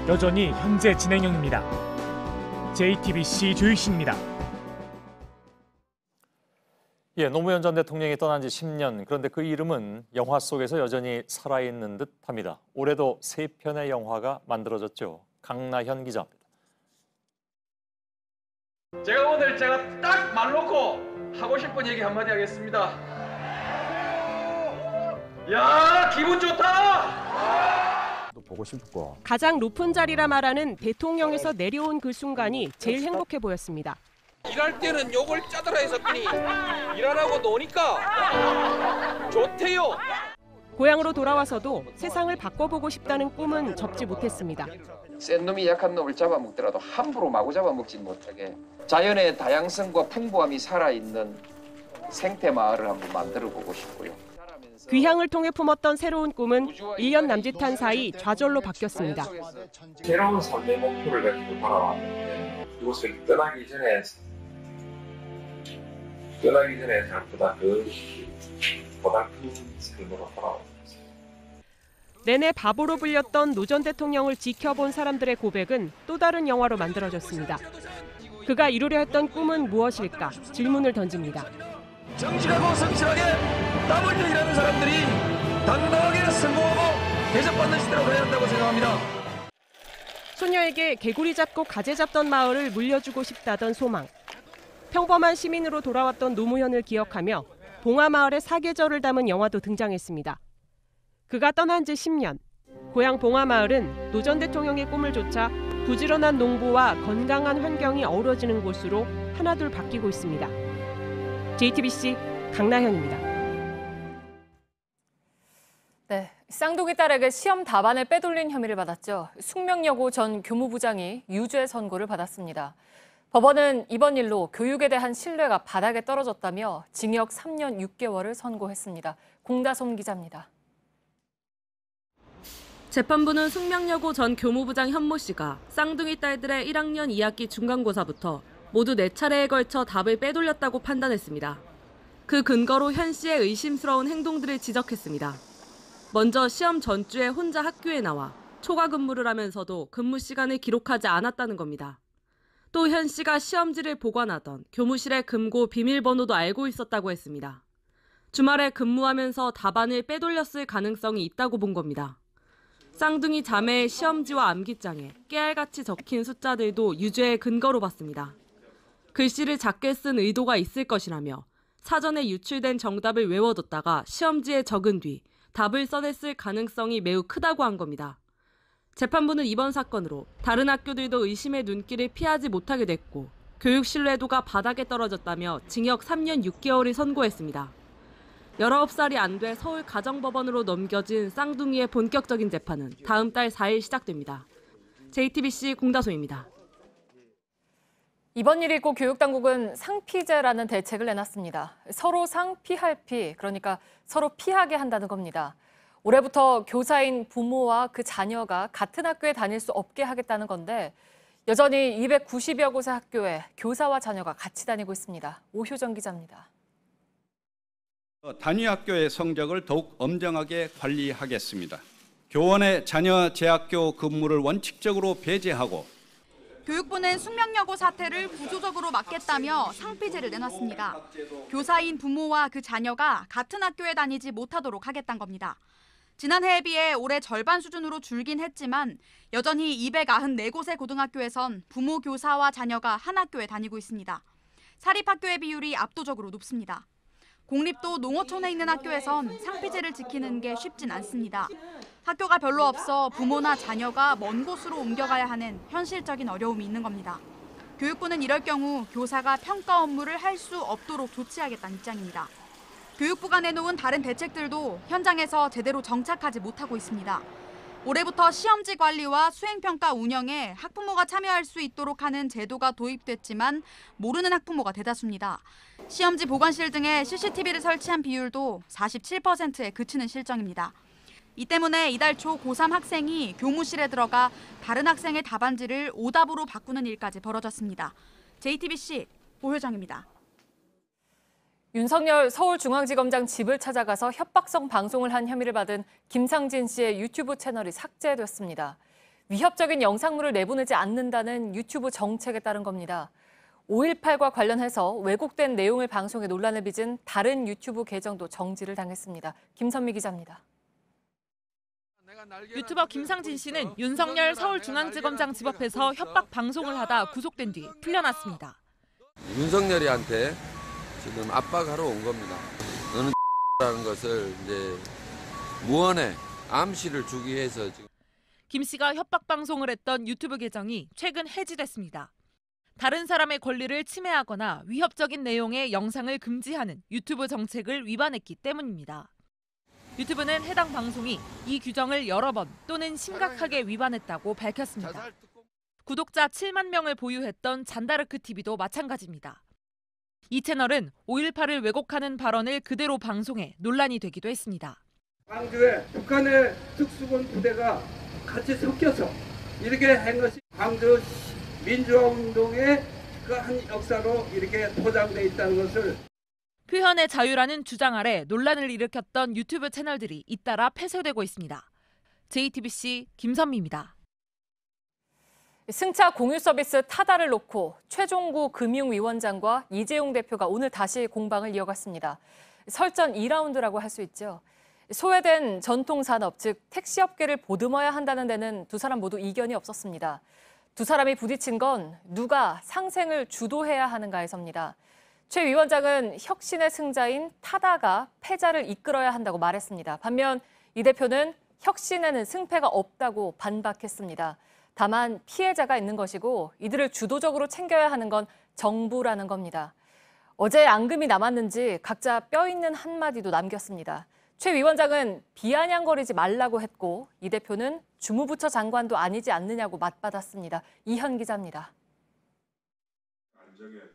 여전히 현재 진행형입니다. JTBC 조유신입니다. 노무현 전 대통령이 떠난 지 10년. 그런데 그 이름은 영화 속에서 여전히 살아있는 듯합니다. 올해도 3편의 영화가 만들어졌죠. 강나현 기자입니다. 제가 오늘 딱 말 놓고 하고 싶은 얘기 한마디 하겠습니다. 야, 기분 좋다! 보고 싶고. 가장 높은 자리라 말하는 대통령에서 내려온 그 순간이 제일 행복해 보였습니다. 일할 때는 욕을 짜더라 했었더니 일하라고 노니까 좋대요. 고향으로 돌아와서도 세상을 바꿔보고 싶다는 꿈은 접지 못했습니다. 센 놈이 약한 놈을 잡아먹더라도 함부로 마구 잡아먹지 못하게 자연의 다양성과 풍부함이 살아있는 생태 마을을 한번 만들어보고 싶고요. 귀향을 통해 품었던 새로운 꿈은 1년 남짓한 사이 좌절로 바뀌었습니다. 새로운 삶의 목표를 가지고 돌아왔는데 이곳을 떠나기 전에 생각보다 보다 큰 삶으로 돌아왔습니다. 내내 바보로 불렸던 노 전 대통령을 지켜본 사람들의 고백은 또 다른 영화로 만들어졌습니다. 그가 이루려 했던 꿈은 무엇일까? 질문을 던집니다. 정직하고 성실하게 땀 흘려 일하는 사람들이 당당하게 성공하고 대접받는 시대로 가야 한다고 생각합니다. 소녀에게 개구리 잡고 가재 잡던 마을을 물려주고 싶다던 소망. 평범한 시민으로 돌아왔던 노무현을 기억하며 봉하마을의 사계절을 담은 영화도 등장했습니다. 그가 떠난 지 10년. 고향 봉하마을은 노 전 대통령의 꿈을 좇아 부지런한 농부와 건강한 환경이 어우러지는 곳으로 하나둘 바뀌고 있습니다. JTBC 강나현입니다. 네, 쌍둥이 딸에게 시험 답안을 빼돌린 혐의를 받았죠. 숙명여고 전 교무부장이 유죄 선고를 받았습니다. 법원은 이번 일로 교육에 대한 신뢰가 바닥에 떨어졌다며 징역 3년 6개월을 선고했습니다. 공다솜 기자입니다. 재판부는 숙명여고 전 교무부장 현모 씨가 쌍둥이 딸들의 1학년 2학기 중간고사부터 모두 4차례에 걸쳐 답을 빼돌렸다고 판단했습니다. 그 근거로 현 씨의 의심스러운 행동들을 지적했습니다. 먼저 시험 전주에 혼자 학교에 나와 초과 근무를 하면서도 근무 시간을 기록하지 않았다는 겁니다. 또 현 씨가 시험지를 보관하던 교무실의 금고 비밀번호도 알고 있었다고 했습니다. 주말에 근무하면서 답안을 빼돌렸을 가능성이 있다고 본 겁니다. 쌍둥이 자매의 시험지와 암기장에 깨알같이 적힌 숫자들도 유죄의 근거로 봤습니다. 글씨를 작게 쓴 의도가 있을 것이라며 사전에 유출된 정답을 외워뒀다가 시험지에 적은 뒤 답을 써냈을 가능성이 매우 크다고 한 겁니다. 재판부는 이번 사건으로 다른 학교들도 의심의 눈길을 피하지 못하게 됐고 교육 신뢰도가 바닥에 떨어졌다며 징역 3년 6개월을 선고했습니다. 19살이 안 돼 서울 가정법원으로 넘겨진 쌍둥이의 본격적인 재판은 다음 달 4일 시작됩니다. JTBC 공다솜입니다. 이번 일을 잊고 교육당국은 상피제라는 대책을 내놨습니다. 서로 상피할 피, 그러니까 서로 피하게 한다는 겁니다. 올해부터 교사인 부모와 그 자녀가 같은 학교에 다닐 수 없게 하겠다는 건데 여전히 290여 곳의 학교에 교사와 자녀가 같이 다니고 있습니다. 오효정 기자입니다. 단위 학교의 성적을 더욱 엄정하게 관리하겠습니다. 교원의 자녀 재학교 근무를 원칙적으로 배제하고 교육부는 숙명여고 사태를 구조적으로 막겠다며 상피제를 내놨습니다. 교사인 부모와 그 자녀가 같은 학교에 다니지 못하도록 하겠다는 겁니다. 지난해에 비해 올해 절반 수준으로 줄긴 했지만 여전히 294곳의 고등학교에선 부모, 교사와 자녀가 한 학교에 다니고 있습니다. 사립학교의 비율이 압도적으로 높습니다. 공립도 농어촌에 있는 학교에선 상피제를 지키는 게 쉽진 않습니다. 학교가 별로 없어 부모나 자녀가 먼 곳으로 옮겨가야 하는 현실적인 어려움이 있는 겁니다. 교육부는 이럴 경우 교사가 평가 업무를 할 수 없도록 조치하겠다는 입장입니다. 교육부가 내놓은 다른 대책들도 현장에서 제대로 정착하지 못하고 있습니다. 올해부터 시험지 관리와 수행평가 운영에 학부모가 참여할 수 있도록 하는 제도가 도입됐지만 모르는 학부모가 대다수입니다. 시험지 보관실 등에 CCTV를 설치한 비율도 47%에 그치는 실정입니다. 이 때문에 이달 초 고3 학생이 교무실에 들어가 다른 학생의 답안지를 오답으로 바꾸는 일까지 벌어졌습니다. JTBC 오효정입니다. 윤석열 서울중앙지검장 집을 찾아가서 협박성 방송을 한 혐의를 받은 김상진 씨의 유튜브 채널이 삭제됐습니다. 위협적인 영상물을 내보내지 않는다는 유튜브 정책에 따른 겁니다. 5.18과 관련해서 왜곡된 내용을 방송해 논란을 빚은 다른 유튜브 계정도 정지를 당했습니다. 김선미 기자입니다. 유튜버 김상진 씨는 윤석열 서울중앙지검장 집 앞에서 협박 방송을 하다 구속된 뒤 풀려났습니다. 윤석열이한테 지금 압박하러 온 겁니다. 너는 라는 것을 이제 무언의 암시를 주기 위해서 지금. 김 씨가 협박 방송을 했던 유튜브 계정이 최근 해지됐습니다. 다른 사람의 권리를 침해하거나 위협적인 내용의 영상을 금지하는 유튜브 정책을 위반했기 때문입니다. 유튜브는 해당 방송이 이 규정을 여러 번 또는 심각하게 위반했다고 밝혔습니다. 구독자 7만 명을 보유했던 잔다르크 TV도 마찬가지입니다. 이 채널은 5.18을 왜곡하는 발언을 그대로 방송해 논란이 되기도 했습니다. 광주에 북한의 특수군 부대가 같이 섞여서 이렇게 한 것이 광주 민주화운동의 그 한 역사로 이렇게 포장돼 있다는 것을. 표현의 자유라는 주장 아래 논란을 일으켰던 유튜브 채널들이 잇따라 폐쇄되고 있습니다. JTBC 김선미입니다. 승차 공유 서비스 타다를 놓고 최종구 금융위원장과 이재용 대표가 오늘 다시 공방을 이어갔습니다. 설전 2라운드라고 할 수 있죠. 소외된 전통산업, 즉 택시업계를 보듬어야 한다는 데는 두 사람 모두 이견이 없었습니다. 두 사람이 부딪힌 건 누가 상생을 주도해야 하는가에서입니다. 최 위원장은 혁신의 승자인 타다가 패자를 이끌어야 한다고 말했습니다. 반면 이 대표는 혁신에는 승패가 없다고 반박했습니다. 다만 피해자가 있는 것이고 이들을 주도적으로 챙겨야 하는 건 정부라는 겁니다. 어제 앙금이 남았는지 각자 뼈 있는 한마디도 남겼습니다. 최 위원장은 비아냥거리지 말라고 했고 이 대표는 주무부처 장관도 아니지 않느냐고 맞받았습니다. 이현 기자입니다.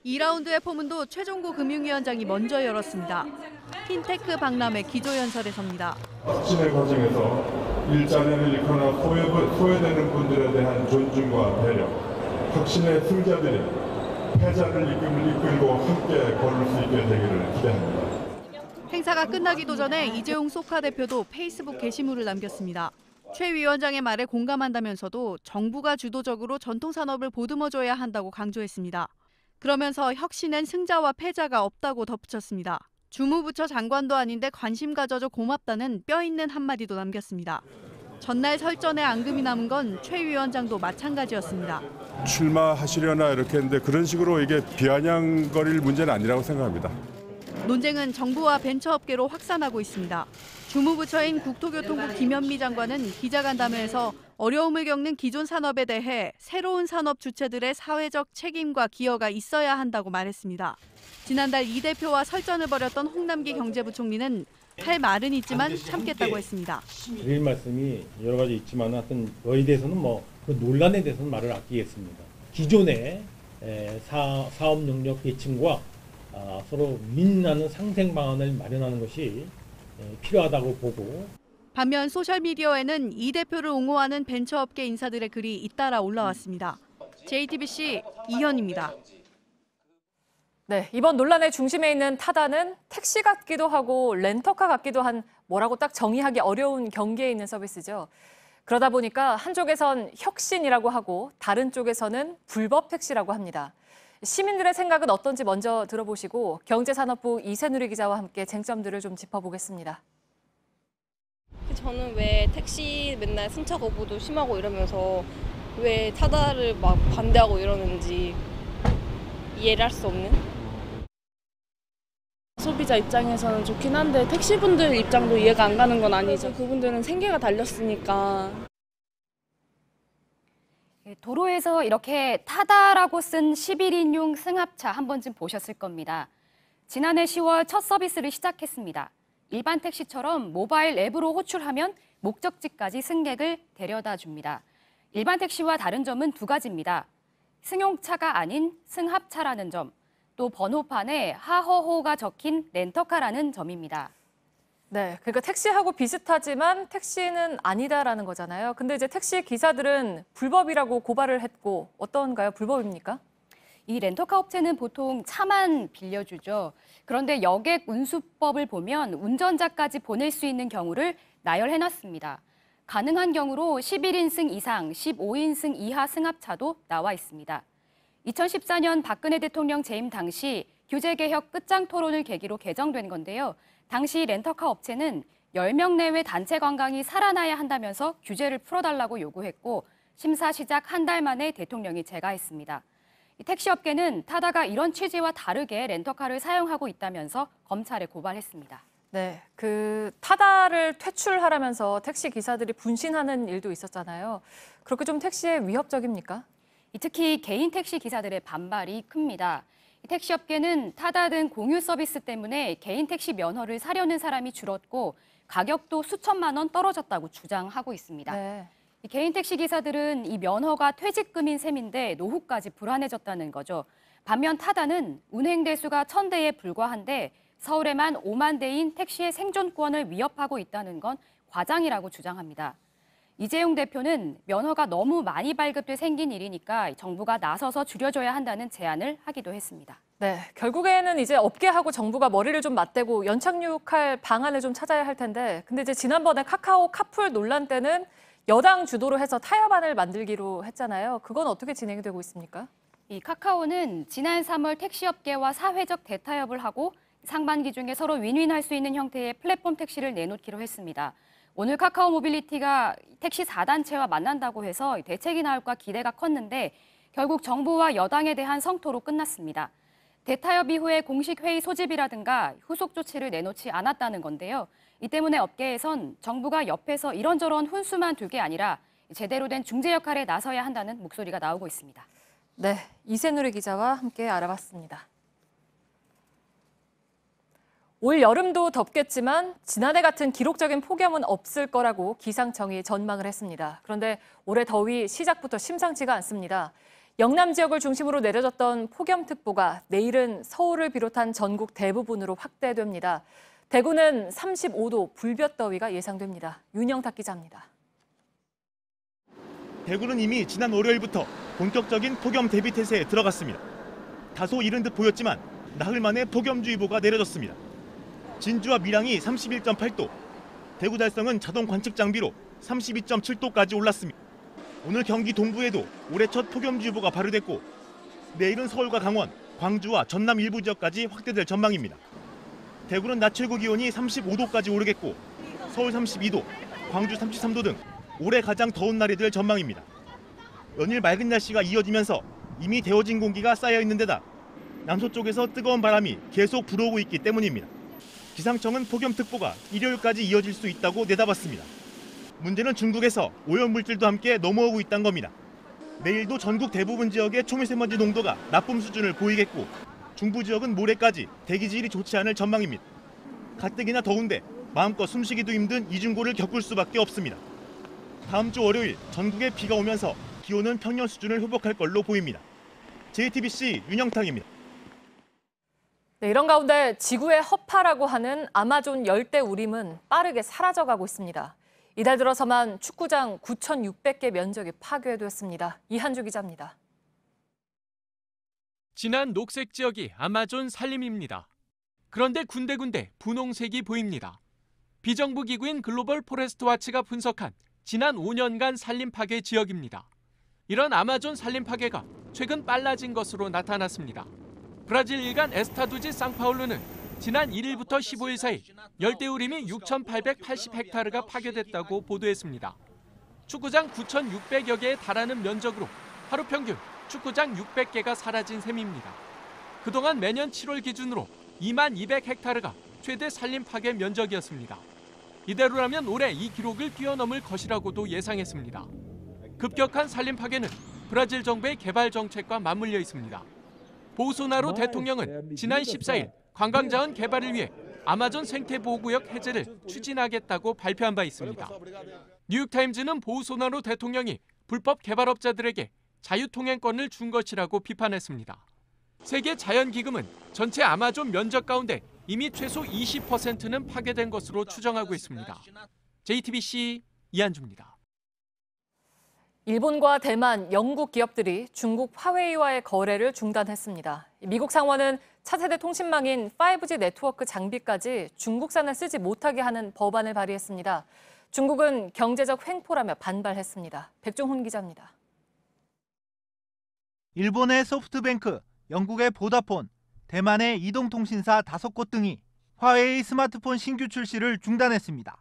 2라운드의 포문도 최종구 금융위원장이 먼저 열었습니다. 핀테크 박람회 기조연설에 섭니다. 혁신의 과정에서 일자리를 잃거나 소외되는 분들에 대한 존중과 배려, 혁신의 승자들이 패자를 이끌고 함께 걸을 수 있게 되기를 기대합니다. 행사가 끝나기도 전에 이재용 소카 대표도 페이스북 게시물을 남겼습니다. 최 위원장의 말에 공감한다면서도 정부가 주도적으로 전통산업을 보듬어줘야 한다고 강조했습니다. 그러면서 혁신엔 승자와 패자가 없다고 덧붙였습니다. 주무부처 장관도 아닌데 관심 가져줘 고맙다는 뼈 있는 한마디도 남겼습니다. 전날 설전에 앙금이 남은 건 최 위원장도 마찬가지였습니다. 출마하시려나 이렇게 했는데 그런 식으로 이게 비아냥거릴 문제는 아니라고 생각합니다. 논쟁은 정부와 벤처업계로 확산하고 있습니다. 주무부처인 국토교통부 김현미 장관은 기자간담회에서 어려움을 겪는 기존 산업에 대해 새로운 산업 주체들의 사회적 책임과 기여가 있어야 한다고 말했습니다. 지난달 이 대표와 설전을 벌였던 홍남기 경제부총리는 할 말은 있지만 참겠다고 했습니다. 드릴 말씀이 여러 가지 있지만 하여튼 거에 대해서는 그 논란에 대해서는 말을 아끼겠습니다. 기존의 사업 능력 계층과 서로 윈윈하는 상생 방안을 마련하는 것이 필요하다고 보고. 반면 소셜미디어에는 이 대표를 옹호하는 벤처업계 인사들의 글이 잇따라 올라왔습니다. JTBC 이현입니다. 네, 이번 논란의 중심에 있는 타다는 택시 같기도 하고 렌터카 같기도 한 뭐라고 딱 정의하기 어려운 경계에 있는 서비스죠. 그러다 보니까 한쪽에선 혁신이라고 하고 다른 쪽에서는 불법 택시라고 합니다. 시민들의 생각은 어떤지 먼저 들어보시고 경제산업부 이세누리 기자와 함께 쟁점들을 좀 짚어보겠습니다. 저는 왜 택시 맨날 승차 거부도 심하고 이러면서 왜 타다를 막 반대하고 이러는지 이해를 할 수 없는? 소비자 입장에서는 좋긴 한데 택시분들 입장도 이해가 안 가는 건 아니죠. 그분들은 생계가 달렸으니까. 도로에서 이렇게 타다라고 쓴 11인용 승합차 한 번쯤 보셨을 겁니다. 지난해 10월 첫 서비스를 시작했습니다. 일반 택시처럼 모바일 앱으로 호출하면 목적지까지 승객을 데려다 줍니다. 일반 택시와 다른 점은 두 가지입니다. 승용차가 아닌 승합차라는 점, 또 번호판에 하허호가 적힌 렌터카라는 점입니다. 네, 그러니까 택시하고 비슷하지만 택시는 아니다라는 거잖아요. 근데 이제 택시 기사들은 불법이라고 고발을 했고 어떤가요? 불법입니까? 이 렌터카 업체는 보통 차만 빌려주죠. 그런데 여객 운수법을 보면 운전자까지 보낼 수 있는 경우를 나열해놨습니다. 가능한 경우로 11인승 이상, 15인승 이하 승합차도 나와 있습니다. 2014년 박근혜 대통령 재임 당시 규제개혁 끝장 토론을 계기로 개정된 건데요. 당시 렌터카 업체는 10명 내외 단체 관광이 살아나야 한다면서 규제를 풀어달라고 요구했고 심사 시작 한 달 만에 대통령이 재가했습니다. 택시업계는 타다가 이런 취지와 다르게 렌터카를 사용하고 있다면서 검찰에 고발했습니다. 네, 그 타다를 퇴출하라면서 택시 기사들이 분신하는 일도 있었잖아요. 그렇게 좀 택시에 위협적입니까? 특히 개인 택시 기사들의 반발이 큽니다. 택시업계는 타다 등 공유 서비스 때문에 개인 택시 면허를 사려는 사람이 줄었고 가격도 수천만 원 떨어졌다고 주장하고 있습니다. 네. 개인 택시 기사들은 이 면허가 퇴직금인 셈인데 노후까지 불안해졌다는 거죠. 반면 타다는 운행 대수가 1000대에 불과한데 서울에만 5만 대인 택시의 생존권을 위협하고 있다는 건 과장이라고 주장합니다. 이재용 대표는 면허가 너무 많이 발급돼 생긴 일이니까 정부가 나서서 줄여줘야 한다는 제안을 하기도 했습니다. 네, 결국에는 이제 업계하고 정부가 머리를 좀 맞대고 연착륙할 방안을 좀 찾아야 할 텐데, 근데 이제 지난번에 카카오 카풀 논란 때는 여당 주도로 해서 타협안을 만들기로 했잖아요. 그건 어떻게 진행이 되고 있습니까? 이 카카오는 지난 3월 택시업계와 사회적 대타협을 하고 상반기 중에 서로 윈윈할 수 있는 형태의 플랫폼 택시를 내놓기로 했습니다. 오늘 카카오 모빌리티가 택시 4단체와 만난다고 해서 대책이 나올까 기대가 컸는데 결국 정부와 여당에 대한 성토로 끝났습니다. 대타협 이후에 공식 회의 소집이라든가 후속 조치를 내놓지 않았다는 건데요. 이 때문에 업계에선 정부가 옆에서 이런저런 훈수만 둘 게 아니라 제대로 된 중재 역할에 나서야 한다는 목소리가 나오고 있습니다. 네, 이세누리 기자와 함께 알아봤습니다. 올 여름도 덥겠지만 지난해 같은 기록적인 폭염은 없을 거라고 기상청이 전망을 했습니다. 그런데 올해 더위 시작부터 심상치가 않습니다. 영남 지역을 중심으로 내려졌던 폭염특보가 내일은 서울을 비롯한 전국 대부분으로 확대됩니다. 대구는 35도 불볕더위가 예상됩니다. 윤영탁 기자입니다. 대구는 이미 지난 월요일부터 본격적인 폭염 대비 태세에 들어갔습니다. 다소 이른 듯 보였지만 나흘 만에 폭염주의보가 내려졌습니다. 진주와 밀양이 31.8도, 대구 달성은 자동 관측 장비로 32.7도까지 올랐습니다. 오늘 경기 동부에도 올해 첫 폭염주의보가 발효됐고 내일은 서울과 강원, 광주와 전남 일부 지역까지 확대될 전망입니다. 대구는 낮 최고 기온이 35도까지 오르겠고 서울 32도, 광주 33도 등 올해 가장 더운 날이 될 전망입니다. 연일 맑은 날씨가 이어지면서 이미 데워진 공기가 쌓여 있는 데다 남서쪽에서 뜨거운 바람이 계속 불어오고 있기 때문입니다. 기상청은 폭염특보가 일요일까지 이어질 수 있다고 내다봤습니다. 문제는 중국에서 오염물질도 함께 넘어오고 있다는 겁니다. 내일도 전국 대부분 지역의 초미세먼지 농도가 나쁨 수준을 보이겠고 중부 지역은 모레까지 대기질이 좋지 않을 전망입니다. 가뜩이나 더운데 마음껏 숨쉬기도 힘든 이중고를 겪을 수밖에 없습니다. 다음 주 월요일 전국에 비가 오면서 기온은 평년 수준을 회복할 걸로 보입니다. JTBC 윤영탁입니다. 네, 이런 가운데 지구의 허파라고 하는 아마존 열대 우림은 빠르게 사라져가고 있습니다. 이달 들어서만 축구장 9,600개 면적이 파괴됐습니다. 이한주 기자입니다. 진한 녹색 지역이 아마존 산림입니다. 그런데 군데군데 분홍색이 보입니다. 비정부 기구인 글로벌 포레스트 와치가 분석한 지난 5년간 산림 파괴 지역입니다. 이런 아마존 산림 파괴가 최근 빨라진 것으로 나타났습니다. 브라질 일간 에스타두지 상파울루는 지난 1일부터 15일 사이 열대우림이 6,880헥타르가 파괴됐다고 보도했습니다. 축구장 9,600여 개에 달하는 면적으로 하루 평균 축구장 600개가 사라진 셈입니다. 그동안 매년 7월 기준으로 22,200헥타르가 최대 산림 파괴 면적이었습니다. 이대로라면 올해 이 기록을 뛰어넘을 것이라고도 예상했습니다. 급격한 산림 파괴는 브라질 정부의 개발 정책과 맞물려 있습니다. 보우소나루 대통령은 지난 14일 관광자원 개발을 위해 아마존 생태보호구역 해제를 추진하겠다고 발표한 바 있습니다. 뉴욕타임즈는 보우소나루 대통령이 불법 개발업자들에게 자유통행권을 준 것이라고 비판했습니다. 세계 자연기금은 전체 아마존 면적 가운데 이미 최소 20%는 파괴된 것으로 추정하고 있습니다. JTBC 이한주입니다. 일본과 대만, 영국 기업들이 중국 화웨이와의 거래를 중단했습니다. 미국 상원은 차세대 통신망인 5G 네트워크 장비까지 중국산을 쓰지 못하게 하는 법안을 발의했습니다. 중국은 경제적 횡포라며 반발했습니다. 백종훈 기자입니다. 일본의 소프트뱅크, 영국의 보다폰, 대만의 이동통신사 5곳 등이 화웨이 스마트폰 신규 출시를 중단했습니다.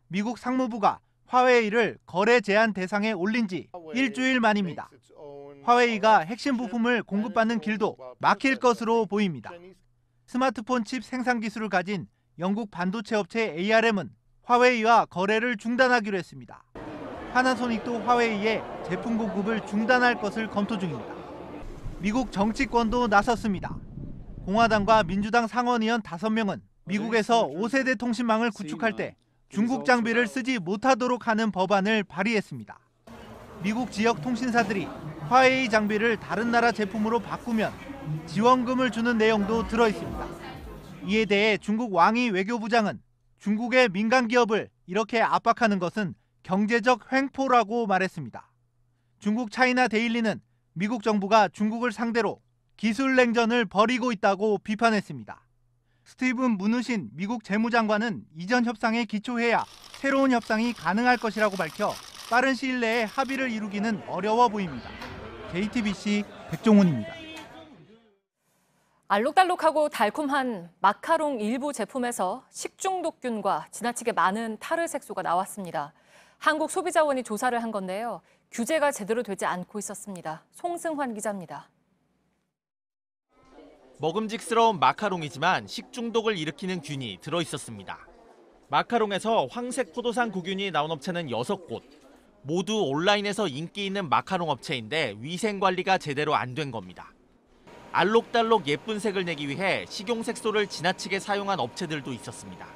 미국 상무부가 화웨이를 거래 제한 대상에 올린 지 일주일 만입니다. 화웨이가 핵심 부품을 공급받는 길도 막힐 것으로 보입니다. 스마트폰 칩 생산 기술을 가진 영국 반도체 업체 ARM은 화웨이와 거래를 중단하기로 했습니다. 파나소닉도 화웨이에 제품 공급을 중단할 것을 검토 중입니다. 미국 정치권도 나섰습니다. 공화당과 민주당 상원의원 5명은 미국에서 5세대 통신망을 구축할 때 중국 장비를 쓰지 못하도록 하는 법안을 발의했습니다. 미국 지역 통신사들이 화웨이 장비를 다른 나라 제품으로 바꾸면 지원금을 주는 내용도 들어 있습니다. 이에 대해 중국 왕이 외교부장은 중국의 민간 기업을 이렇게 압박하는 것은 경제적 횡포라고 말했습니다. 중국 차이나 데일리는 미국 정부가 중국을 상대로 기술 냉전을 벌이고 있다고 비판했습니다. 스티븐 무누신 미국 재무장관은 이전 협상에 기초해야 새로운 협상이 가능할 것이라고 밝혀 빠른 시일 내에 합의를 이루기는 어려워 보입니다. JTBC 백종훈입니다. 알록달록하고 달콤한 마카롱 일부 제품에서 식중독균과 지나치게 많은 타르 색소가 나왔습니다. 한국소비자원이 조사를 한 건데요. 규제가 제대로 되지 않고 있었습니다. 송승환 기자입니다. 먹음직스러운 마카롱이지만 식중독을 일으키는 균이 들어있었습니다. 마카롱에서 황색 포도상 구균이 나온 업체는 6곳. 모두 온라인에서 인기 있는 마카롱 업체인데 위생관리가 제대로 안 된 겁니다. 알록달록 예쁜 색을 내기 위해 식용색소를 지나치게 사용한 업체들도 있었습니다.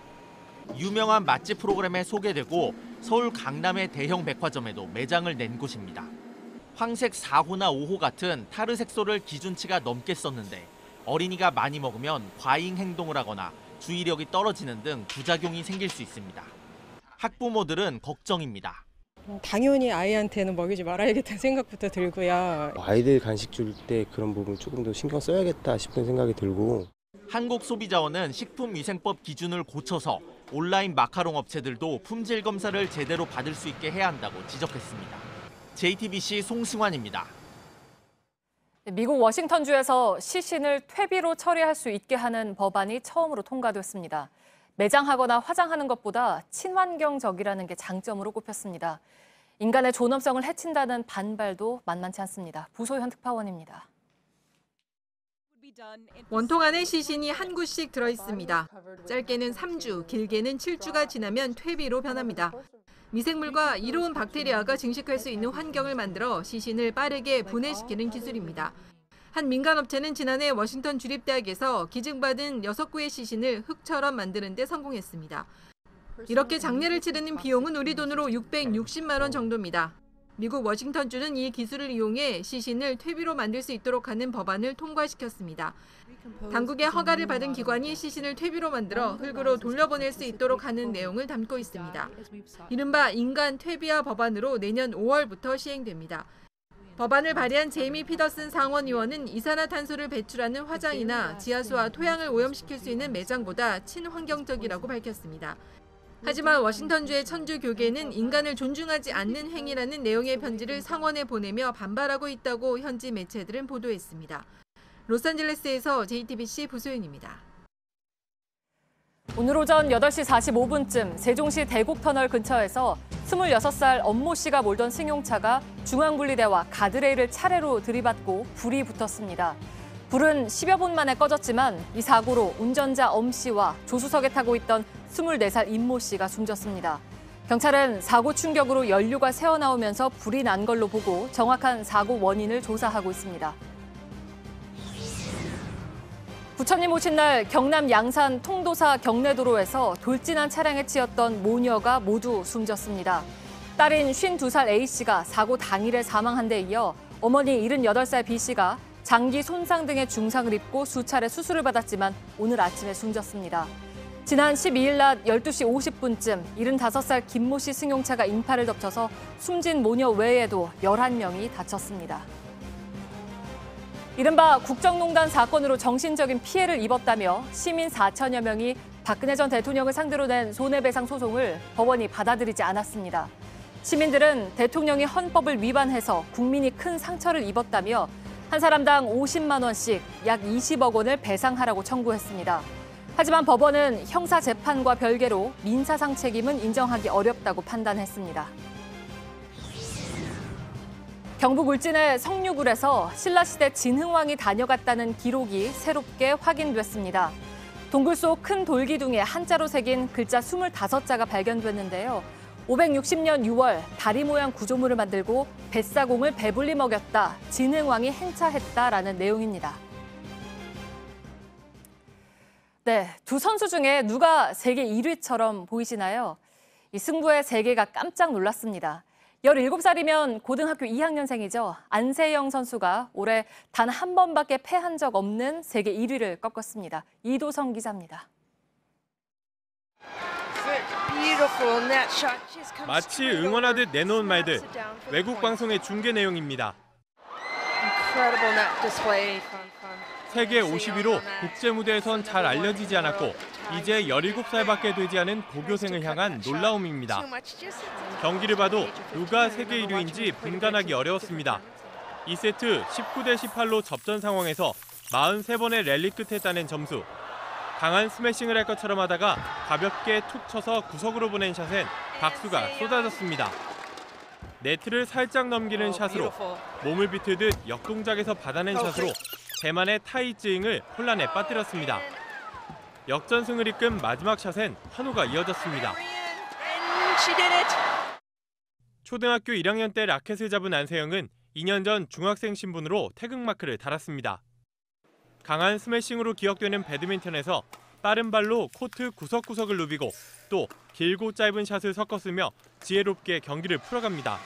유명한 맛집 프로그램에 소개되고 서울 강남의 대형 백화점에도 매장을 낸 곳입니다. 황색 4호나 5호 같은 타르 색소를 기준치가 넘게 썼는데 어린이가 많이 먹으면 과잉 행동을 하거나 주의력이 떨어지는 등 부작용이 생길 수 있습니다. 학부모들은 걱정입니다. 당연히 아이한테는 먹이지 말아야겠다는 생각부터 들고요. 아이들 간식 줄 때 그런 부분 조금 더 신경 써야겠다 싶은 생각이 들고. 한국소비자원은 식품위생법 기준을 고쳐서 온라인 마카롱 업체들도 품질 검사를 제대로 받을 수 있게 해야 한다고 지적했습니다. JTBC 송승환입니다. 미국 워싱턴주에서 시신을 퇴비로 처리할 수 있게 하는 법안이 처음으로 통과됐습니다. 매장하거나 화장하는 것보다 친환경적이라는 게 장점으로 꼽혔습니다. 인간의 존엄성을 해친다는 반발도 만만치 않습니다. 부소현 특파원입니다. 원통 안에 시신이 한 구씩 들어있습니다. 짧게는 3주, 길게는 7주가 지나면 퇴비로 변합니다. 미생물과 이로운 박테리아가 증식할 수 있는 환경을 만들어 시신을 빠르게 분해시키는 기술입니다. 한 민간업체는 지난해 워싱턴 주립대학에서 기증받은 6구의 시신을 흙처럼 만드는 데 성공했습니다. 이렇게 장례를 치르는 비용은 우리 돈으로 660만 원 정도입니다. 미국 워싱턴주는 이 기술을 이용해 시신을 퇴비로 만들 수 있도록 하는 법안을 통과시켰습니다. 당국의 허가를 받은 기관이 시신을 퇴비로 만들어 흙으로 돌려보낼 수 있도록 하는 내용을 담고 있습니다. 이른바 인간 퇴비화 법안으로 내년 5월부터 시행됩니다. 법안을 발의한 제이미 피더슨 상원의원은 이산화탄소를 배출하는 화장이나 지하수와 토양을 오염시킬 수 있는 매장보다 친환경적이라고 밝혔습니다. 하지만 워싱턴주의 천주교계는 인간을 존중하지 않는 행위라는 내용의 편지를 상원에 보내며 반발하고 있다고 현지 매체들은 보도했습니다. 로스앤젤레스에서 JTBC 부소연입니다. 오늘 오전 8시 45분쯤 세종시 대곡터널 근처에서 26살 엄모 씨가 몰던 승용차가 중앙분리대와 가드레일을 차례로 들이받고 불이 붙었습니다. 불은 10여 분 만에 꺼졌지만 이 사고로 운전자 엄 씨와 조수석에 타고 있던 24살 임모 씨가 숨졌습니다. 경찰은 사고 충격으로 연료가 새어나오면서 불이 난 걸로 보고 정확한 사고 원인을 조사하고 있습니다. 부처님 오신 날 경남 양산 통도사 경내도로에서 돌진한 차량에 치였던 모녀가 모두 숨졌습니다. 딸인 52살 A씨가 사고 당일에 사망한 데 이어 어머니 78살 B씨가 장기 손상 등의 중상을 입고 수차례 수술을 받았지만 오늘 아침에 숨졌습니다. 지난 12일 낮 12시 50분쯤 75살 김모 씨 승용차가 인파를 덮쳐서 숨진 모녀 외에도 11명이 다쳤습니다. 이른바 국정농단 사건으로 정신적인 피해를 입었다며 시민 4천여 명이 박근혜 전 대통령을 상대로 낸 손해배상 소송을 법원이 받아들이지 않았습니다. 시민들은 대통령이 헌법을 위반해서 국민이 큰 상처를 입었다며 한 사람당 50만 원씩 약 20억 원을 배상하라고 청구했습니다. 하지만 법원은 형사재판과 별개로 민사상 책임은 인정하기 어렵다고 판단했습니다. 경북 울진의 성류굴에서 신라시대 진흥왕이 다녀갔다는 기록이 새롭게 확인됐습니다. 동굴 속 큰 돌기둥에 한자로 새긴 글자 25자가 발견됐는데요. 560년 6월 다리 모양 구조물을 만들고 뱃사공을 배불리 먹였다, 진흥왕이 행차했다라는 내용입니다. 네, 두 선수 중에 누가 세계 1위처럼 보이시나요? 이 승부의 세계가 깜짝 놀랐습니다. 17살이면 고등학교 2학년생이죠. 안세영 선수가 올해 단 한 번밖에 패한 적 없는 세계 1위를 꺾었습니다. 이도성 기자입니다. 마치 응원하듯 내놓은 말들, 외국 방송의 중계 내용입니다. 세계 50위로 국제 무대에선 잘 알려지지 않았고 이제 17살밖에 되지 않은 고교생을 향한 놀라움입니다. 경기를 봐도 누가 세계 1위인지 분간하기 어려웠습니다. 2세트 19대 18로 접전 상황에서 43번의 랠리 끝에 따낸 점수. 강한 스매싱을 할 것처럼 하다가 가볍게 툭 쳐서 구석으로 보낸 샷엔 박수가 쏟아졌습니다. 네트를 살짝 넘기는 샷으로, 몸을 비틀듯 역동작에서 받아낸 샷으로 대만의 타이징을 혼란에 빠뜨렸습니다. 역전승을 이끈 마지막 샷엔 환호가 이어졌습니다. 초등학교 1학년 때 라켓을 잡은 안세영은 2년 전 중학생 신분으로 태극마크를 달았습니다. 강한 스매싱으로 기억되는 배드민턴에서 빠른 발로 코트 구석구석을 누비고 또 길고 짧은 샷을 섞었으며 지혜롭게 경기를 풀어갑니다.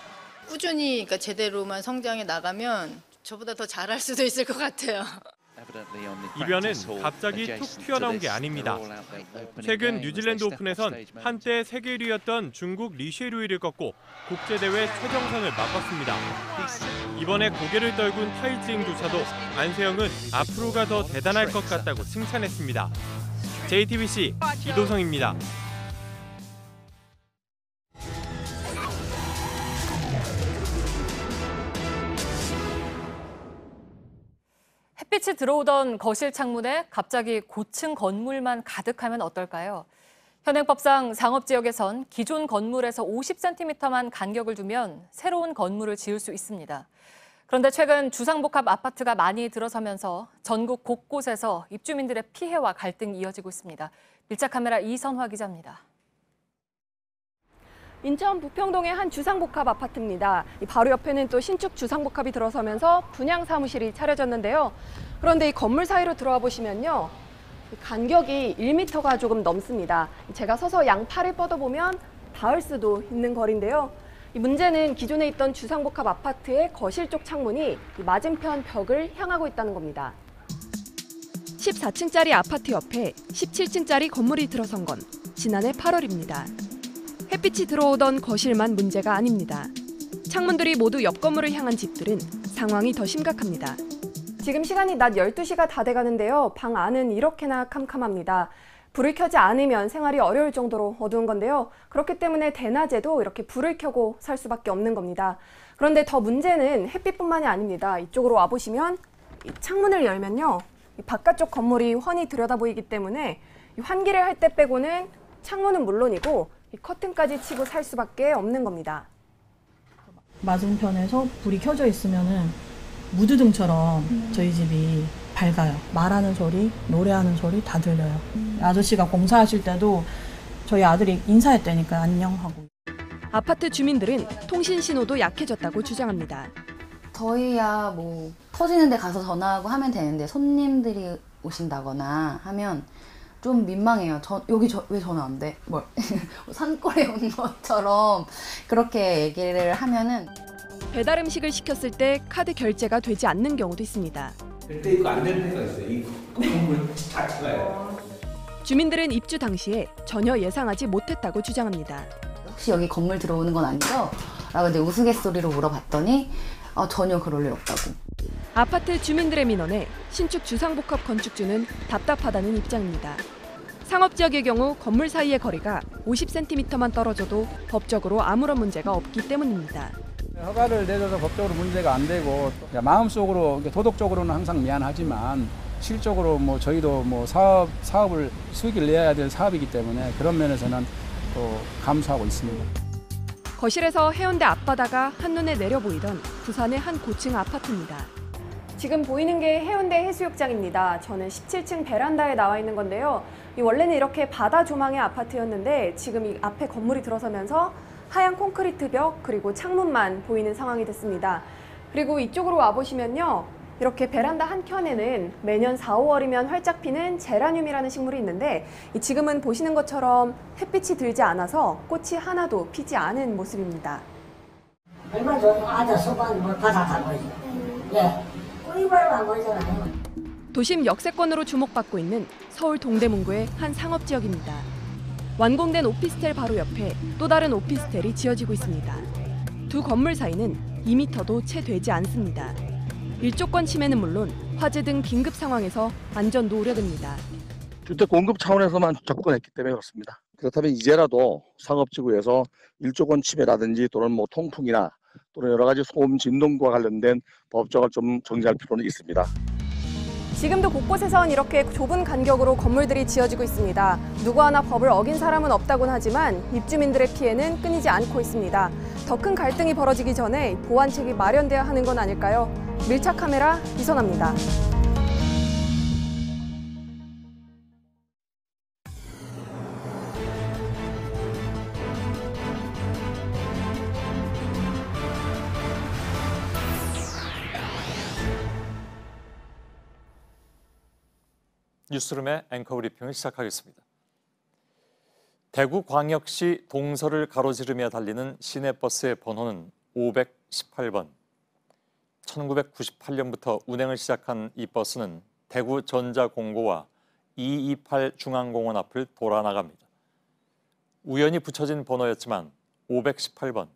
꾸준히 그러니까 제대로만 성장해 나가면 저보다 더 잘할 수도 있을 것 같아요. 이변은 갑자기 툭 튀어나온 게 아닙니다. 최근 뉴질랜드 오픈에선 한때 세계 1위였던 중국 리쉐루이를 꺾고 국제대회 최정상을 맛봤습니다. 이번에 고개를 떨군 타이징조차도 안세영은 앞으로가 더 대단할 것 같다고 칭찬했습니다. JTBC 이도성입니다. 햇빛이 들어오던 거실 창문에 갑자기 고층 건물만 가득하면 어떨까요? 현행법상 상업지역에선 기존 건물에서 50cm만 간격을 두면 새로운 건물을 지을 수 있습니다. 그런데 최근 주상복합 아파트가 많이 들어서면서 전국 곳곳에서 입주민들의 피해와 갈등이 이어지고 있습니다. 밀착카메라 이선화 기자입니다. 인천 부평동의 한 주상복합 아파트입니다. 바로 옆에는 또 신축 주상복합이 들어서면서 분양 사무실이 차려졌는데요. 그런데 이 건물 사이로 들어와 보시면요. 간격이 1m가 조금 넘습니다. 제가 서서 양팔을 뻗어보면 닿을 수도 있는 거리인데요. 이 문제는 기존에 있던 주상복합 아파트의 거실 쪽 창문이 맞은편 벽을 향하고 있다는 겁니다. 14층짜리 아파트 옆에 17층짜리 건물이 들어선 건 지난해 8월입니다. 햇빛이 들어오던 거실만 문제가 아닙니다. 창문들이 모두 옆 건물을 향한 집들은 상황이 더 심각합니다. 지금 시간이 낮 12시가 다 돼가는데요. 방 안은 이렇게나 캄캄합니다. 불을 켜지 않으면 생활이 어려울 정도로 어두운 건데요. 그렇기 때문에 대낮에도 이렇게 불을 켜고 살 수밖에 없는 겁니다. 그런데 더 문제는 햇빛뿐만이 아닙니다. 이쪽으로 와보시면 이 창문을 열면요. 이 바깥쪽 건물이 훤히 들여다 보이기 때문에 이 환기를 할 때 빼고는 창문은 물론이고 이 커튼까지 치고 살 수밖에 없는 겁니다. 맞은편에서 불이 켜져 있으면은 무드등처럼 저희 집이 밝아요. 말하는 소리, 노래하는 소리 다 들려요. 아저씨가 공사하실 때도 저희 아들이 인사했다니까 안녕하고. 아파트 주민들은 통신 신호도 약해졌다고 주장합니다. 저희야 뭐 터지는 데 가서 전화하고 하면 되는데 손님들이 오신다거나 하면 좀 민망해요. 왜 전화 안 돼? 산골에 온 것처럼 그렇게 얘기를 하면은. 배달 음식을 시켰을 때 카드 결제가 되지 않는 경우도 있습니다. 그때 이거 안 되는 데가 있어요. 이 건물 자체가요. 주민들은 입주 당시에 전혀 예상하지 못했다고 주장합니다. 혹시 여기 건물 들어오는 건 아니죠? 라고 이제 우스갯소리로 물어봤더니 전혀 그럴 일 없다고. 아파트 주민들의 민원에 신축 주상복합 건축주는 답답하다는 입장입니다. 상업지역의 경우 건물 사이의 거리가 50cm만 떨어져도 법적으로 아무런 문제가 없기 때문입니다. 허가를 내줘서 법적으로 문제가 안 되고 마음속으로 도덕적으로는 항상 미안하지만 실적으로 뭐 저희도 뭐 사업을 수익을 내야 될 사업이기 때문에 그런 면에서는 또 감수하고 있습니다. 거실에서 해운대 앞바다가 한눈에 내려 보이던 부산의 한 고층 아파트입니다. 지금 보이는 게 해운대 해수욕장입니다. 저는 17층 베란다에 나와 있는 건데요. 원래는 이렇게 바다 조망의 아파트였는데 지금 이 앞에 건물이 들어서면서 하얀 콘크리트 벽 그리고 창문만 보이는 상황이 됐습니다. 그리고 이쪽으로 와보시면요. 이렇게 베란다 한켠에는 매년 4, 5월이면 활짝 피는 제라늄이라는 식물이 있는데 지금은 보시는 것처럼 햇빛이 들지 않아서 꽃이 하나도 피지 않은 모습입니다. 얼마 전에 앉아서 바다 보이죠. 예, 꼬리발만 보이잖아요. 도심 역세권으로 주목받고 있는 서울 동대문구의 한 상업 지역입니다. 완공된 오피스텔 바로 옆에 또 다른 오피스텔이 지어지고 있습니다. 두 건물 사이는 2m도 채 되지 않습니다. 일조권 침해는 물론 화재 등 긴급 상황에서 안전도 우려됩니다. 주택 공급 차원에서만 접근했기 때문에 그렇습니다. 그렇다면 이제라도 상업지구에서 일조권 침해라든지 또는 뭐 통풍이나 또는 여러 가지 소음 진동과 관련된 법적을 좀 정리할 필요는 있습니다. 지금도 곳곳에선 이렇게 좁은 간격으로 건물들이 지어지고 있습니다. 누구 하나 법을 어긴 사람은 없다곤 하지만 입주민들의 피해는 끊이지 않고 있습니다. 더 큰 갈등이 벌어지기 전에 보완책이 마련돼야 하는 건 아닐까요? 밀착 카메라 이선아입니다. 뉴스룸의 앵커 브리핑을 시작하겠습니다. 대구광역시 동서를 가로지르며 달리는 시내버스의 번호는 518번. 1998년부터 운행을 시작한 이 버스는 대구 전자공고와 228 중앙공원 앞을 돌아 나갑니다. 우연히 붙여진 번호였지만 518번,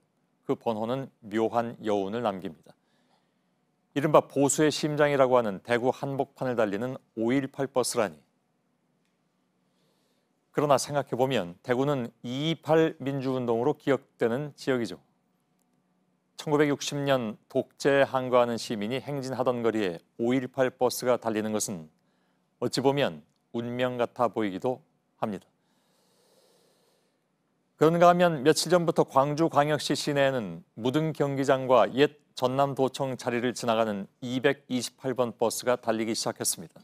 그 번호는 묘한 여운을 남깁니다. 이른바 보수의 심장이라고 하는 대구 한복판을 달리는 518 버스라니. 그러나 생각해보면 대구는 228 민주운동으로 기억되는 지역이죠. 1960년 독재에 항거하는 시민이 행진하던 거리에 518 버스가 달리는 것은 어찌 보면 운명 같아 보이기도 합니다. 그런가 하면 며칠 전부터 광주광역시 시내에는 무등 경기장과 옛 전남도청 자리를 지나가는 228번 버스가 달리기 시작했습니다.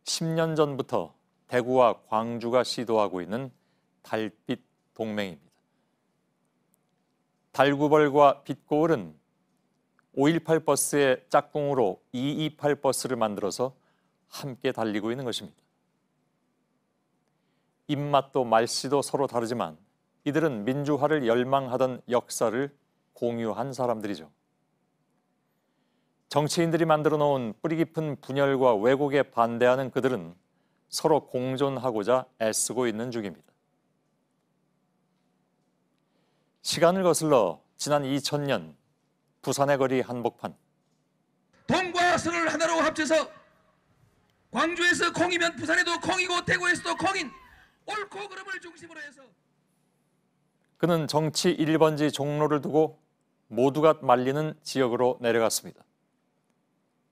10년 전부터 대구와 광주가 시도하고 있는 달빛 동맹입니다. 달구벌과 빛고을은 518 버스의 짝꿍으로 228 버스를 만들어서 함께 달리고 있는 것입니다. 입맛도 말씨도 서로 다르지만 이들은 민주화를 열망하던 역사를 공유한 사람들이죠. 정치인들이 만들어 놓은 뿌리 깊은 분열과 왜곡에 반대하는 그들은 서로 공존하고자 애쓰고 있는 중입니다. 시간을 거슬러 지난 2000년 부산의 거리 한복판. 동과 서를 하나로 합쳐서 광주에서 콩이면 부산에도 콩이고 대구에서도 콩인 옳고 그름을 중심으로 해서. 그는 정치 1번지 종로를 두고 모두가 말리는 지역으로 내려갔습니다.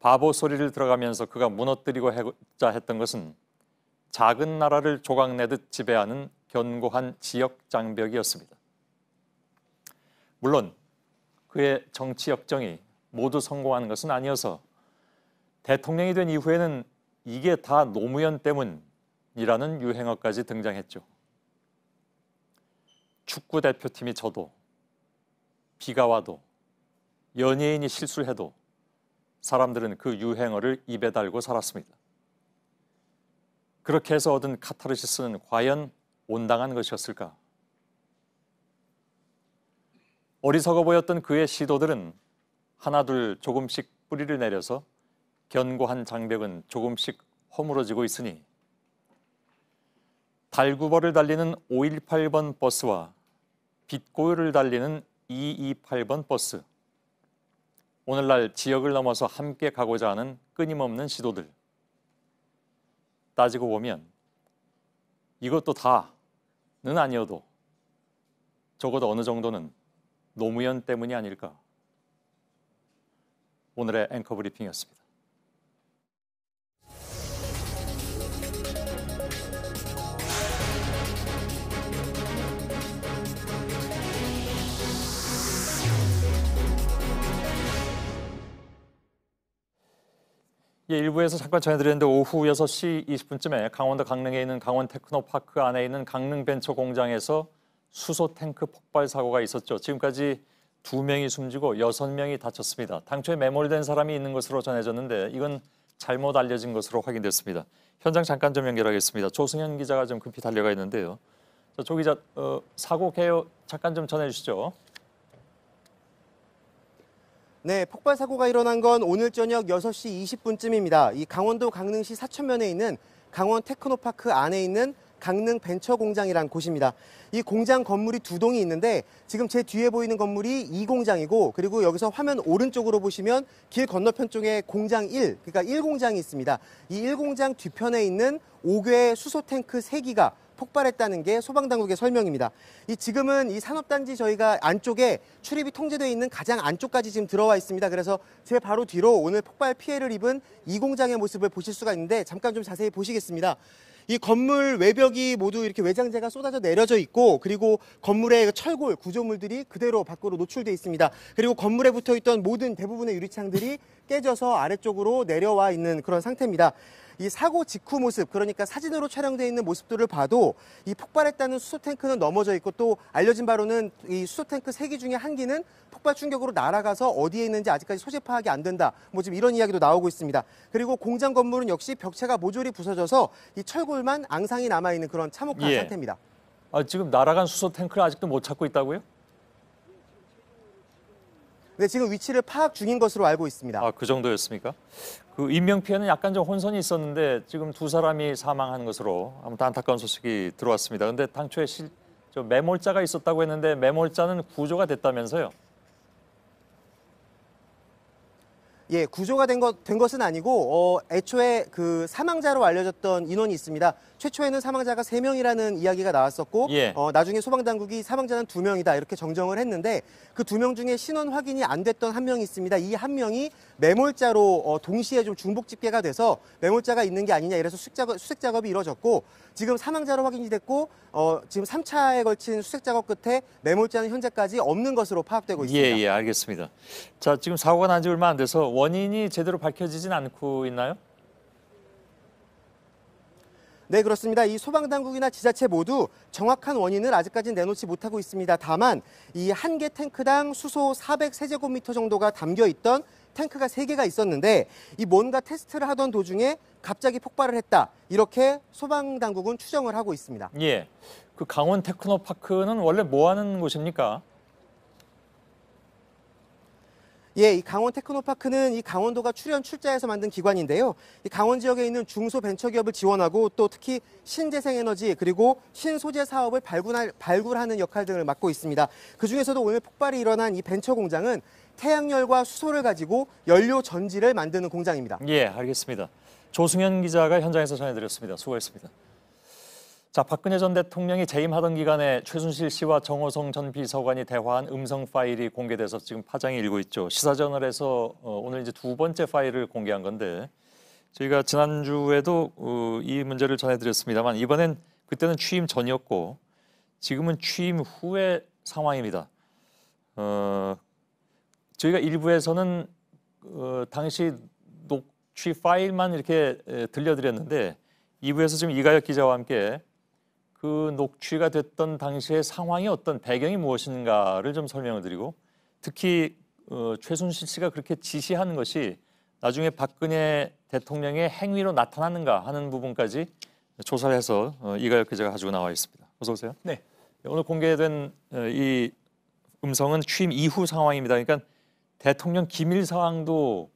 바보 소리를 들어가면서 그가 무너뜨리고자 했던 것은 작은 나라를 조각내듯 지배하는 견고한 지역 장벽이었습니다. 물론 그의 정치 역정이 모두 성공한 것은 아니어서 대통령이 된 이후에는 이게 다 노무현 때문이라는 유행어까지 등장했죠. 축구 대표팀이 져도, 비가 와도, 연예인이 실수를 해도 사람들은 그 유행어를 입에 달고 살았습니다. 그렇게 해서 얻은 카타르시스는 과연 온당한 것이었을까? 어리석어 보였던 그의 시도들은 하나둘 조금씩 뿌리를 내려서 견고한 장벽은 조금씩 허물어지고 있으니 달구벌을 달리는 518번 버스와 빛고을을 달리는 228번 버스, 오늘날 지역을 넘어서 함께 가고자 하는 끊임없는 시도들. 따지고 보면 이것도 다는 아니어도 적어도 어느 정도는 노무현 때문이 아닐까. 오늘의 앵커 브리핑이었습니다. 예, 일부에서 잠깐 전해드렸는데 오후 6시 20분쯤에 강원도 강릉에 있는 강원 테크노파크 안에 있는 강릉 벤처 공장에서 수소 탱크 폭발 사고가 있었죠. 지금까지 2명이 숨지고 6명이 다쳤습니다. 당초에 매몰된 사람이 있는 것으로 전해졌는데 이건 잘못 알려진 것으로 확인됐습니다. 현장 잠깐 좀 연결하겠습니다. 조승현 기자가 좀 급히 달려가 있는데요. 조 기자, 사고 개요 잠깐 좀 전해주시죠. 네, 폭발 사고가 일어난 건 오늘 저녁 6시 20분쯤입니다. 이 강원도 강릉시 사천면에 있는 강원 테크노파크 안에 있는 강릉 벤처 공장이란 곳입니다. 이 공장 건물이 2동이 있는데 지금 제 뒤에 보이는 건물이 2공장이고 그리고 여기서 화면 오른쪽으로 보시면 길 건너편 쪽에 공장 1, 그러니까 1공장이 있습니다. 이 1공장 뒤편에 있는 5개의 수소 탱크 3기가 폭발했다는 게 소방당국의 설명입니다. 지금은 이 산업단지 저희가 안쪽에 출입이 통제되어 있는 가장 안쪽까지 지금 들어와 있습니다. 그래서 제 바로 뒤로 오늘 폭발 피해를 입은 이 공장의 모습을 보실 수가 있는데 잠깐 좀 자세히 보시겠습니다. 이 건물 외벽이 모두 이렇게 외장재가 쏟아져 내려져 있고 그리고 건물의 철골, 구조물들이 그대로 밖으로 노출돼 있습니다. 그리고 건물에 붙어 있던 모든 대부분의 유리창들이 깨져서 아래쪽으로 내려와 있는 그런 상태입니다. 이 사고 직후 모습, 그러니까 사진으로 촬영되어 있는 모습들을 봐도 이 폭발했다는 수소탱크는 넘어져 있고 또 알려진 바로는 이 수소탱크 3기 중에 1기는 폭발 충격으로 날아가서 어디에 있는지 아직까지 소재 파악이 안 된다. 뭐 지금 이런 이야기도 나오고 있습니다. 그리고 공장 건물은 역시 벽체가 모조리 부서져서 이 철골만 앙상이 남아있는 그런 참혹한 상태입니다. 지금 날아간 수소탱크를 아직도 못 찾고 있다고요? 네, 지금 위치를 파악 중인 것으로 알고 있습니다. 그 정도였습니까? 그 인명 피해는 약간 좀 혼선이 있었는데 지금 2사람이 사망한 것으로 아무튼 안타까운 소식이 들어왔습니다. 그런데 당초에 매몰자가 있었다고 했는데 매몰자는 구조가 됐다면서요? 예, 구조가 된 것은 아니고 애초에 그 사망자로 알려졌던 인원이 있습니다. 최초에는 사망자가 3명이라는 이야기가 나왔었고 나중에 소방당국이 사망자는 2명이다 이렇게 정정을 했는데 그 2명 중에 신원 확인이 안 됐던 1명이 있습니다. 이 1명이 매몰자로 동시에 좀 중복 집계가 돼서 매몰자가 있는 게 아니냐 이래서 수색 작업이 이루어졌고 지금 사망자로 확인이 됐고 지금 3차에 걸친 수색 작업 끝에 매몰자는 현재까지 없는 것으로 파악되고 있습니다. 예, 알겠습니다. 자, 지금 사고가 난 지 얼마 안 돼서 원인이 제대로 밝혀지진 않고 있나요? 네, 그렇습니다. 이 소방당국이나 지자체 모두 정확한 원인을 아직까지는 내놓지 못하고 있습니다. 다만 이 한 개 탱크당 수소 400세제곱미터 정도가 담겨 있던 탱크가 3개가 있었는데 이 뭔가 테스트를 하던 도중에 갑자기 폭발을 했다. 이렇게 소방당국은 추정을 하고 있습니다. 예, 그 강원 테크노파크는 원래 뭐 하는 곳입니까? 예, 이 강원 테크노파크는 이 강원도가 출연출자해서 만든 기관인데요. 이 강원 지역에 있는 중소벤처기업을 지원하고 또 특히 신재생에너지 그리고 신소재 사업을 발굴하는 역할 등을 맡고 있습니다. 그중에서도 오늘 폭발이 일어난 이 벤처 공장은 태양열과 수소를 가지고 연료 전지를 만드는 공장입니다. 예, 알겠습니다. 조승현 기자가 현장에서 전해드렸습니다. 수고했습니다. 자, 박근혜 전 대통령이 재임하던 기간에 최순실 씨와 정호성 전 비서관이 대화한 음성 파일이 공개돼서 지금 파장이 일고 있죠. 시사저널에서 오늘 이제 2번째 파일을 공개한 건데 저희가 지난주에도 이 문제를 전해드렸습니다만 이번엔 그때는 취임 전이었고 지금은 취임 후의 상황입니다. 저희가 일부에서는 당시 녹취 파일만 이렇게 들려드렸는데 2부에서 지금 이가혁 기자와 함께 그 녹취가 됐던 당시의 상황이 어떤 배경이 무엇인가를 좀 설명을 드리고 특히 최순실 씨가 그렇게 지시한 것이 나중에 박근혜 대통령의 행위로 나타났는가 하는 부분까지 조사를 해서 이가혁 기자가 가지고 나와 있습니다. 어서 오세요. 네. 오늘 공개된 이 음성은 취임 이후 상황입니다. 그러니까 대통령 기밀 사항도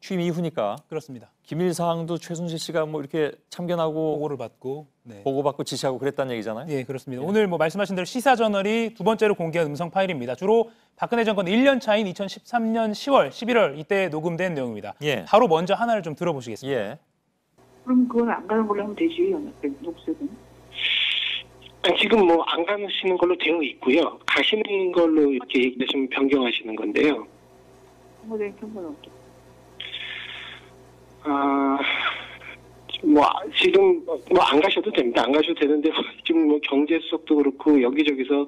취임 이후니까 그렇습니다. 기밀 사항도 최순실 씨가 뭐 이렇게 참견하고 보고를 받고 보고받고 지시하고 그랬다는 얘기잖아요. 예, 그렇습니다. 오늘 뭐 말씀하신 대로 시사저널이 2번째로 공개한 음성 파일입니다. 주로 박근혜 정권 1년 차인 2013년 10월, 11월 이때 녹음된 내용입니다. 바로 먼저 하나를 좀 들어보시겠습니다. 그럼 그건 안 가는 걸로 하면 되지, 녹색은. 지금 뭐 안 가시는 걸로 되어 있고요. 가시는 걸로 이렇게 얘기하시면 변경하시는 건데요. 네, 상관없죠. 지금 안 가셔도 됩니다. 안 가셔도 되는데 지금 뭐 경제수석도 그렇고 여기저기서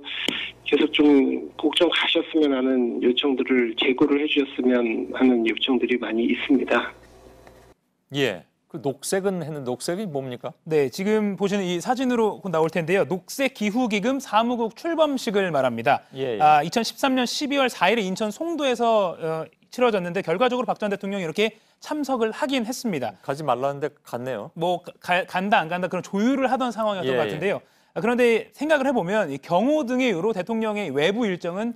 계속 좀 꼭 좀 가셨으면 하는 요청들을 재고를 해주셨으면 하는 요청들이 많이 있습니다. 예. 그 녹색은 했는데 녹색이 뭡니까? 네, 지금 보시는 이 사진으로 곧 나올 텐데요. 녹색 기후기금 사무국 출범식을 말합니다. 예, 예. 2013년 12월 4일에 인천 송도에서 치러졌는데 결과적으로 박 전 대통령이 이렇게 참석을 하긴 했습니다. 가지 말라는데 갔네요. 뭐 간다 안 간다 그런 조율을 하던 상황이었던 예, 것 같은데요. 그런데 생각을 해보면 이 경호 등의 이유로 대통령의 외부 일정은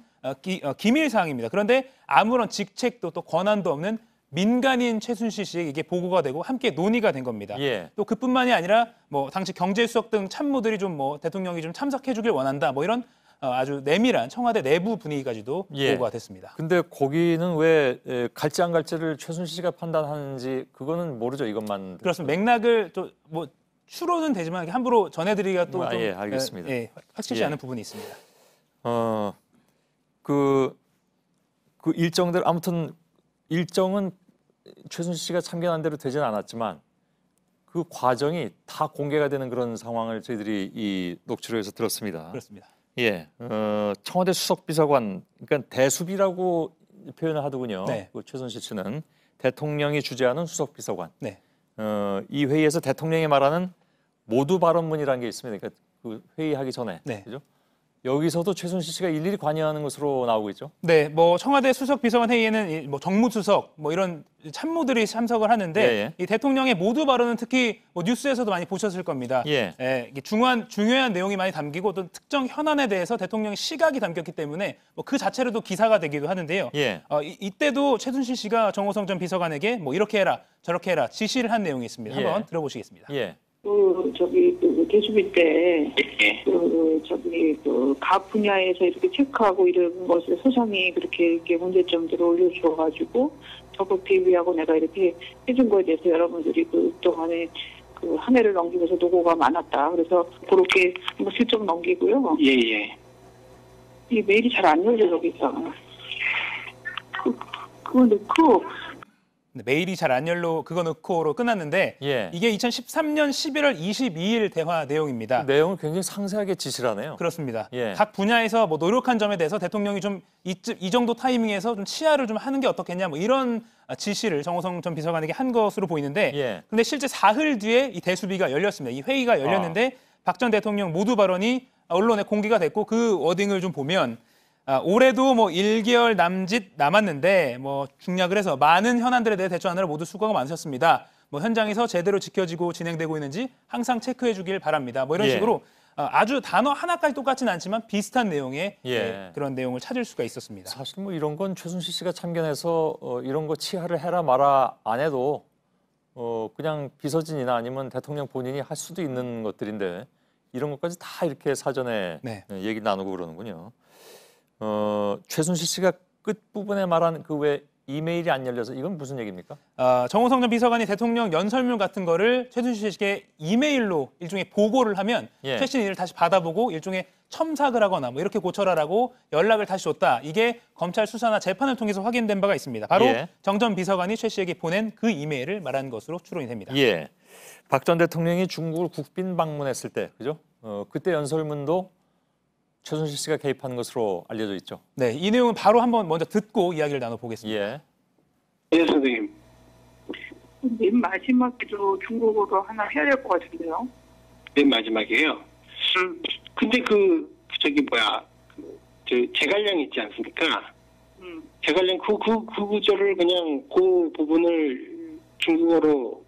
기밀 사항입니다. 그런데 아무런 직책도 또 권한도 없는 민간인 최순실 씨에게 이게 보고가 되고 함께 논의가 된 겁니다. 예. 또 그뿐만이 아니라 뭐 당시 경제수석 등 참모들이 좀 뭐 대통령이 좀 참석해주길 원한다. 뭐 이런 아주 내밀한 청와대 내부 분위기까지도 예. 보고가 됐습니다. 근데 거기는 왜 갈지 안 갈지를 최순실 씨가 판단하는지 그거는 모르죠. 이것만. 그렇습니다. 맥락을 또 뭐 추론은 되지만 함부로 전해드리기가 또 좀 예, 알겠습니다. 확실치 않은 부분이 있습니다. 그 일정들 아무튼 일정은 최순실 씨가 참견한 대로 되지는 않았지만 그 과정이 다 공개가 되는 그런 상황을 저희들이 이 녹취록에서 들었습니다. 그렇습니다. 예, 청와대 수석비서관, 그러니까 대수비라고 표현을 하더군요. 네. 그 최순실 씨는 대통령이 주재하는 수석비서관. 네. 이 회의에서 대통령이 말하는 모두 발언문이라는 게 있습니다. 그러니까 그 회의하기 전에, 네. 그죠? 여기서도 최순실 씨가 일일이 관여하는 것으로 나오고 있죠. 네, 뭐 청와대 수석비서관 회의에는 뭐 정무수석 뭐 이런 참모들이 참석을 하는데 예. 이 대통령의 모두 발언은 특히 뭐 뉴스에서도 많이 보셨을 겁니다. 예. 이게 중요한 내용이 많이 담기고 또 특정 현안에 대해서 대통령의 시각이 담겼기 때문에 뭐 그 자체로도 기사가 되기도 하는데요. 예. 이때도 최순실 씨가 정호성 전 비서관에게 뭐 이렇게 해라 저렇게 해라 지시를 한 내용이 있습니다. 한번 예. 들어보시겠습니다. 예. 대수비 때, 각 분야에서 이렇게 체크하고 이런 것을 소상히 이렇게 문제점들을 올려주어가지고 적극 대비하고 내가 이렇게 해준 거에 대해서 여러분들이 그동안에 한 해를 넘기면서 노고가 많았다. 그래서 그렇게 뭐 슬쩍 넘기고요. 예. 이 메일이 잘 안 열려, 여기서. 그거 넣고, 메일이 잘 안 열로 그거 넣고로 끝났는데 예. 이게 2013년 11월 22일 대화 내용입니다. 내용을 굉장히 상세하게 지시를 하네요. 그렇습니다. 예. 각 분야에서 뭐 노력한 점에 대해서 대통령이 좀 이 정도 타이밍에서 좀 치하를 좀 하는 게 어떻겠냐 뭐 이런 지시를 정호성 전 비서관에게 한 것으로 보이는데 예. 근데 실제 사흘 뒤에 이 대수비가 열렸습니다. 이 회의가 열렸는데 박 전 대통령 모두 발언이 언론에 공개가 됐고 그 워딩을 좀 보면 올해도 뭐 1개월 남짓 남았는데 뭐 중략을 해서 많은 현안들에 대해 대처하느라 모두 수고가 많으셨습니다. 뭐 현장에서 제대로 지켜지고 진행되고 있는지 항상 체크해 주길 바랍니다. 뭐 이런 예. 식으로 아주 단어 하나까지 똑같지는 않지만 비슷한 내용의 예. 그런 내용을 찾을 수가 있었습니다. 사실 뭐 이런 건 최순실 씨가 참견해서 이런 거 치하를 해라 마라 안 해도 그냥 비서진이나 아니면 대통령 본인이 할 수도 있는 것들인데 이런 것까지 다 이렇게 사전에 얘기 나누고 그러는군요. 최순실 씨가 끝부분에 말한 그 왜 이메일이 안 열려서 이건 무슨 얘기입니까? 정호성 전 비서관이 대통령 연설문 같은 거를 최순실 씨에게 이메일로 일종의 보고를 하면 예. 최신이 이를 다시 받아보고 일종의 첨삭을 하거나 뭐 이렇게 고쳐라라고 연락을 다시 줬다. 이게 검찰 수사나 재판을 통해서 확인된 바가 있습니다. 바로 예. 정 전 비서관이 최 씨에게 보낸 그 이메일을 말한 것으로 추론이 됩니다. 예. 박 전 대통령이 중국을 국빈 방문했을 때, 그죠? 그때 연설문도 최순실 씨가 개입한 것으로 알려져 있죠. 네, 이 내용은 바로 한번 먼저 듣고 이야기를 나눠보겠습니다. 예. 예, 선생님. 맨 마지막에도 중국어로 하나 해야 될 것 같은데요. 맨 마지막이에요. 근데 제갈량 있지 않습니까? 제갈량 그 구절을 그냥 그 부분을 중국어로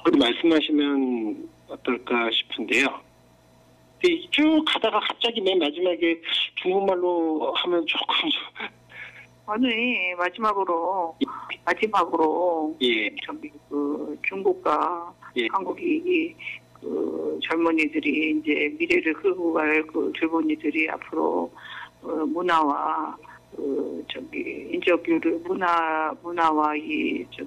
어디 말씀하시면 어떨까 싶은데요. 쭉 가다가 갑자기 맨 마지막에 중국말로 하면 조금 아니 마지막으로 예. 중국과 예. 한국이 젊은이들이 이제 미래를 끌고 갈 젊은이들이 앞으로 문화와 인적교류 문화와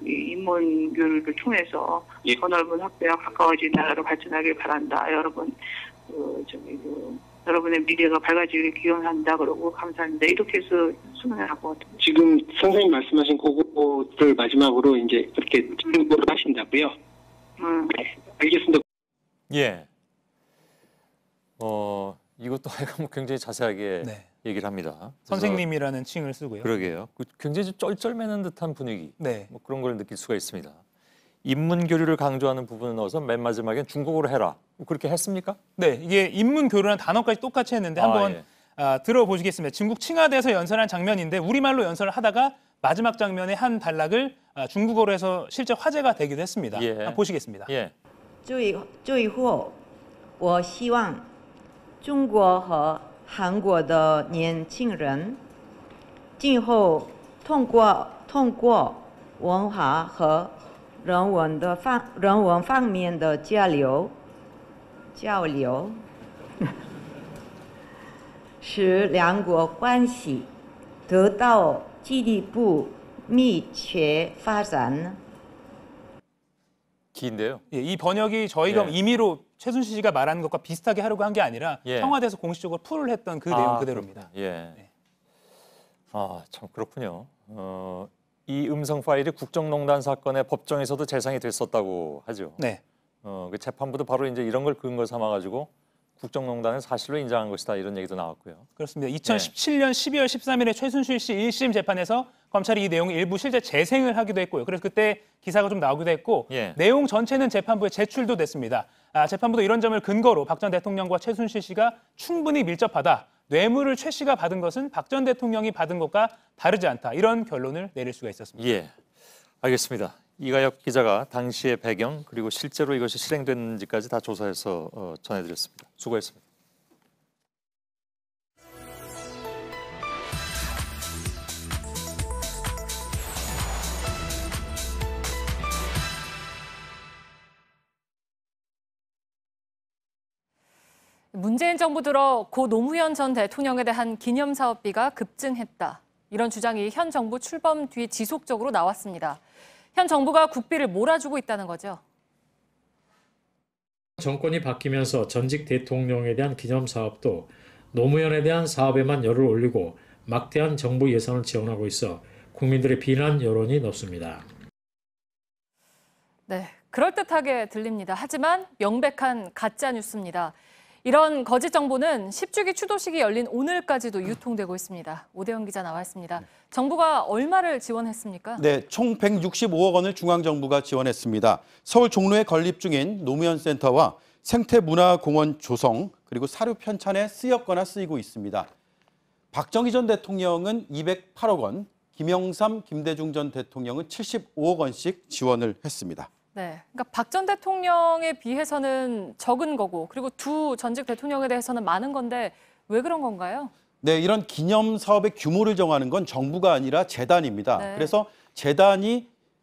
인문교류를 통해서 더 넓은 학대와 가까워진 나라로 발전하길 바란다. 여러분 여러분의 미래가 밝아지길 기원한다. 그러고 감사합니다. 이렇게 해서 수능을 하고 지금 선생님 말씀하신 그거를 마지막으로 이제 그렇게 중국어로 하신다고요? 네, 알겠습니다. 예. 이것도 굉장히 자세하게 네. 얘기를 합니다. 선생님이라는 칭을 쓰고요. 그러게요. 굉장히 좀 쩔쩔매는 듯한 분위기. 네. 뭐 그런 걸 느낄 수가 있습니다. 인문 교류를 강조하는 부분을 넣어서 맨 마지막엔 중국어로 해라. 그렇게 했습니까? 네, 이게 인문 교류라는 단어까지 똑같이 했는데 한번 들어보시겠습니다. 중국 칭화대에서 연설한 장면인데 우리말로 연설을 하다가 마지막 장면의 한 단락을 중국어로 해서 실제 화제가 되기도 했습니다. 예. 한번 보시겠습니다. 예. 最后我希望中国和韩国的年轻人今后通过文化和人文方面的交流使两国关系得到进一步密切发展。 긴데요. 예, 이 번역이 저희가 임의로 최순실 씨가 말하는 것과 비슷하게 하려고 한 게 아니라 청와대에서 공식적으로 풀을 했던 그 내용 그대로입니다. 예. 참 그렇군요. 이 음성 파일이 국정농단 사건의 법정에서도 재상이 됐었다고 하죠. 네. 그 재판부도 바로 이제 이런 걸 근거 삼아가지고 국정농단을 사실로 인정한 것이다 이런 얘기도 나왔고요. 그렇습니다. 2017년 12월 13일에 최순실 씨 1심 재판에서 검찰이 이 내용을 일부 실제 재생을 하기도 했고요. 그래서 그때 기사가 좀 나오기도 했고 내용 전체는 재판부에 제출도 됐습니다. 재판부도 이런 점을 근거로 박 전 대통령과 최순실 씨가 충분히 밀접하다. 뇌물을 최 씨가 받은 것은 박 전 대통령이 받은 것과 다르지 않다. 이런 결론을 내릴 수가 있었습니다. 예, 알겠습니다. 이가혁 기자가 당시의 배경 그리고 실제로 이것이 실행됐는지까지 다 조사해서 전해드렸습니다. 수고했습니다. 문재인 정부 들어 고 노무현 전 대통령에 대한 기념사업비가 급증했다. 이런 주장이 현 정부 출범 뒤 지속적으로 나왔습니다. 현 정부가 국비를 몰아주고 있다는 거죠. 정권이 바뀌면서 전직 대통령에 대한 기념사업도 노무현에 대한 사업에만 열을 올리고 막대한 정부 예산을 지원하고 있어 국민들의 비난 여론이 높습니다. 네, 그럴듯하게 들립니다. 하지만 명백한 가짜 뉴스입니다. 이런 거짓 정보는 10주기 추도식이 열린 오늘까지도 유통되고 있습니다. 오대영 기자 나와 있습니다. 정부가 얼마를 지원했습니까? 네, 총 165억 원을 중앙정부가 지원했습니다. 서울 종로에 건립 중인 노무현 센터와 생태문화공원 조성 그리고 사료 편찬에 쓰였거나 쓰이고 있습니다. 박정희 전 대통령은 208억 원, 김영삼, 김대중 전 대통령은 75억 원씩 지원을 했습니다. 네, 그러니까 박 전 대통령에 비해서는 적은 거고 그리고 두 전직 대통령에 대해서는 많은 건데 왜 그런 건가요? 네, 이런 기념 사업의 규모를 정하는 건 정부가 아니라 재단입니다. 네. 그래서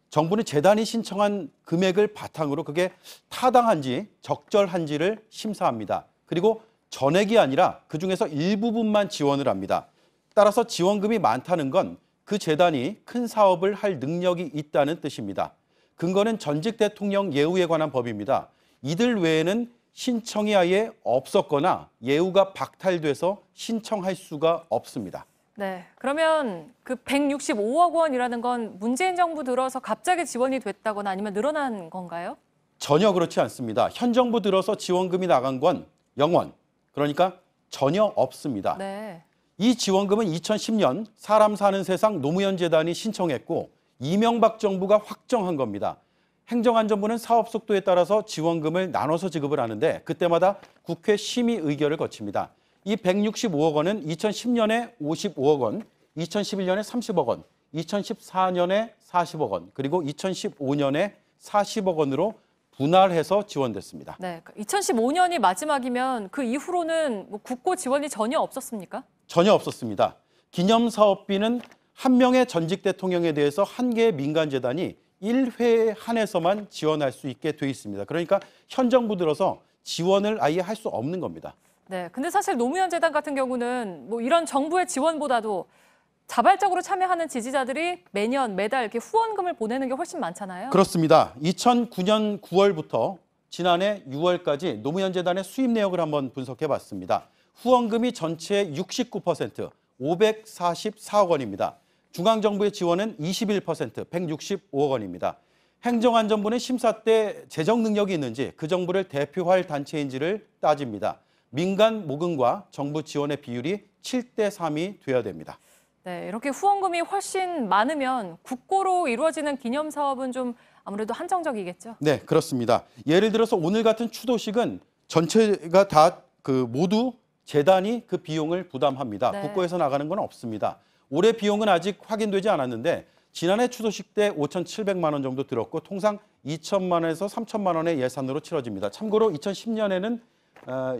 정부는 재단이 신청한 금액을 바탕으로 그게 타당한지 적절한지를 심사합니다. 그리고 전액이 아니라 그중에서 일부분만 지원을 합니다. 따라서 지원금이 많다는 건 그 재단이 큰 사업을 할 능력이 있다는 뜻입니다. 근거는 전직 대통령 예우에 관한 법입니다. 이들 외에는 신청이 아예 없었거나 예우가 박탈돼서 신청할 수가 없습니다. 네, 그러면 그 165억 원이라는 건 문재인 정부 들어서 갑자기 지원이 됐다거나 아니면 늘어난 건가요? 전혀 그렇지 않습니다. 현 정부 들어서 지원금이 나간 건 0원, 그러니까 전혀 없습니다. 네. 이 지원금은 2010년 사람 사는 세상 노무현 재단이 신청했고 이명박 정부가 확정한 겁니다. 행정안전부는 사업 속도에 따라서 지원금을 나눠서 지급을 하는데 그때마다 국회 심의 의결을 거칩니다. 이 165억 원은 2010년에 55억 원, 2011년에 30억 원, 2014년에 40억 원, 그리고 2015년에 40억 원으로 분할해서 지원됐습니다. 네, 2015년이 마지막이면 그 이후로는 뭐 국고 지원이 전혀 없었습니까? 전혀 없었습니다. 기념사업비는 한 명의 전직 대통령에 대해서 한 개의 민간재단이 1회에 한해서만 지원할 수 있게 돼 있습니다. 그러니까 현 정부 들어서 지원을 아예 할 수 없는 겁니다. 네, 근데 사실 노무현 재단 같은 경우는 뭐 이런 정부의 지원보다도 자발적으로 참여하는 지지자들이 매달 이렇게 후원금을 보내는 게 훨씬 많잖아요. 그렇습니다. 2009년 9월부터 지난해 6월까지 노무현 재단의 수입 내역을 한번 분석해 봤습니다. 후원금이 전체의 69%, 544억 원입니다. 중앙정부의 지원은 21%, 165억 원입니다. 행정안전부는 심사 때 재정 능력이 있는지 그 정부를 대표할 단체인지를 따집니다. 민간 모금과 정부 지원의 비율이 7대 3이 되어야 됩니다. 네, 이렇게 후원금이 훨씬 많으면 국고로 이루어지는 기념 사업은 좀 아무래도 한정적이겠죠? 네, 그렇습니다. 예를 들어서 오늘 같은 추도식은 전체가 다 모두 재단이 그 비용을 부담합니다. 네. 국고에서 나가는 건 없습니다. 올해 비용은 아직 확인되지 않았는데 지난해 추도식 때 5,700만 원 정도 들었고 통상 2천만 원에서 3천만 원의 예산으로 치러집니다. 참고로 2010년에는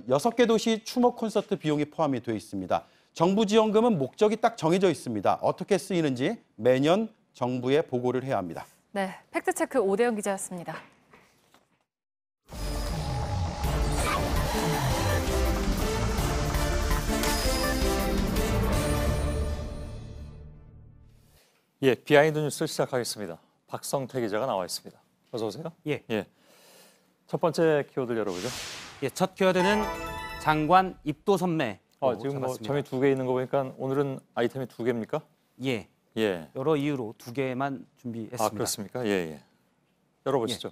6개 도시 추모 콘서트 비용이 포함이 되어 있습니다. 정부 지원금은 목적이 딱 정해져 있습니다. 어떻게 쓰이는지 매년 정부에 보고를 해야 합니다. 네, 팩트체크 오대영 기자였습니다. 예, 비하인드 뉴스 시작하겠습니다. 박성태 기자가 나와 있습니다. 어서 오세요. 예. 첫 번째 키워드 열어보죠. 예, 첫 키워드는 장관 입도 선매. 지금 뭐 점이 2개 있는 거 보니까 오늘은 아이템이 2개입니까? 예. 예. 여러 이유로 2개만 준비했습니다. 아, 그렇습니까? 예. 열어보시죠.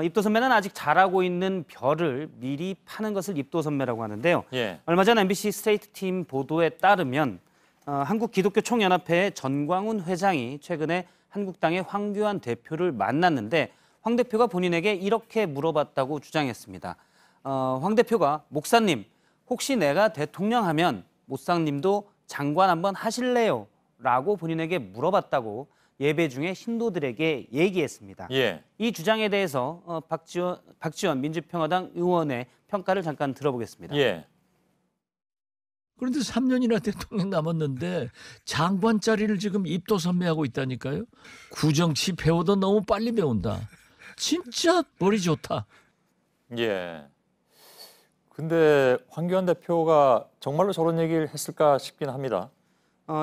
입도 선매는 아직 자라고 있는 별을 미리 파는 것을 입도 선매라고 하는데요. 예. 얼마 전 MBC 스트레이트 팀 보도에 따르면 한국기독교총연합회의 전광훈 회장이 최근에 한국당의 황교안 대표를 만났는데 황 대표가 본인에게 이렇게 물어봤다고 주장했습니다. 황 대표가 목사님, 혹시 내가 대통령 하면 목사님도 장관 한번 하실래요? 라고 본인에게 물어봤다고 예배 중에 신도들에게 얘기했습니다. 예. 이 주장에 대해서 박지원 민주평화당 의원의 평가를 잠깐 들어보겠습니다. 예. 그런데 3년이나 대통령 남았는데 장관 자리를 지금 입도 선매하고 있다니까요. 구정치 배워도 너무 빨리 배운다. 진짜 머리 좋다. 예. 근데 황교안 대표가 정말로 저런 얘기를 했을까 싶긴 합니다.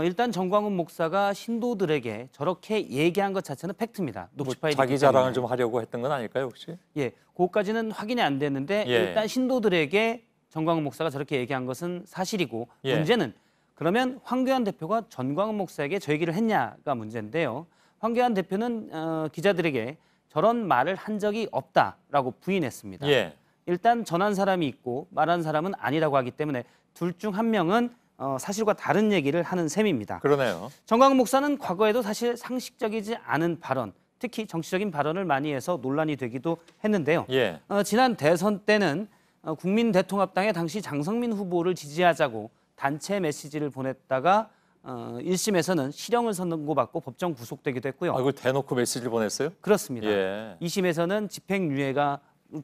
일단 정광훈 목사가 신도들에게 저렇게 얘기한 것 자체는 팩트입니다. 녹취 파일이 자기 자랑을 좀 하려고 했던 건 아닐까요, 혹시? 예, 그것까지는 확인이 안 됐는데 일단 신도들에게 정광훈 목사가 저렇게 얘기한 것은 사실이고 문제는 그러면 황교안 대표가 전광훈 목사에게 저 얘기를 했냐가 문제인데요. 황교안 대표는 기자들에게 저런 말을 한 적이 없다라고 부인했습니다. 일단 전한 사람이 있고 말한 사람은 아니라고 하기 때문에 둘 중 한 명은 사실과 다른 얘기를 하는 셈입니다. 그러네요. 정광훈 목사는 과거에도 사실 상식적이지 않은 발언, 특히 정치적인 발언을 많이 해서 논란이 되기도 했는데요. 지난 대선 때는 국민대통합당의 당시 장성민 후보를 지지하자고 단체 메시지를 보냈다가 1심에서는 실형을 선고받고 법정 구속되기도 했고요. 이걸 대놓고 메시지를 보냈어요? 그렇습니다. 2심에서는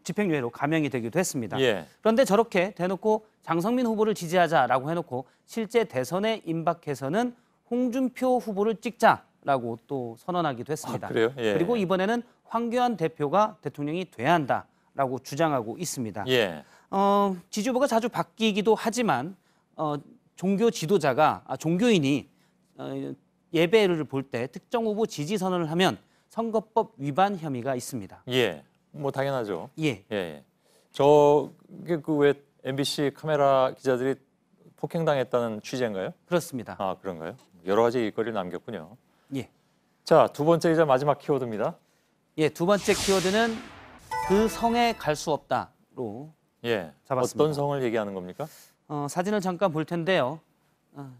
집행유예로 감형이 되기도 했습니다. 그런데 저렇게 대놓고 장성민 후보를 지지하자라고 해놓고 실제 대선에 임박해서는 홍준표 후보를 찍자라고 또 선언하기도 했습니다. 그래요? 그리고 이번에는 황교안 대표가 대통령이 돼야 한다라고 주장하고 있습니다. 지지 후보가 자주 바뀌기도 하지만 종교 지도자가 종교인이 예배를 볼 때 특정 후보 지지 선언을 하면 선거법 위반 혐의가 있습니다. 뭐 당연하죠. 저게 왜 MBC 카메라 기자들이 폭행당했다는 취재인가요? 그렇습니다. 아, 그런가요? 여러 가지 일거리를 남겼군요. 예. 자, 두 번째이자 마지막 키워드입니다. 두 번째 키워드는 그 성에 갈 수 없다로 잡았습니다. 어떤 성을 얘기하는 겁니까? 사진을 잠깐 볼 텐데요.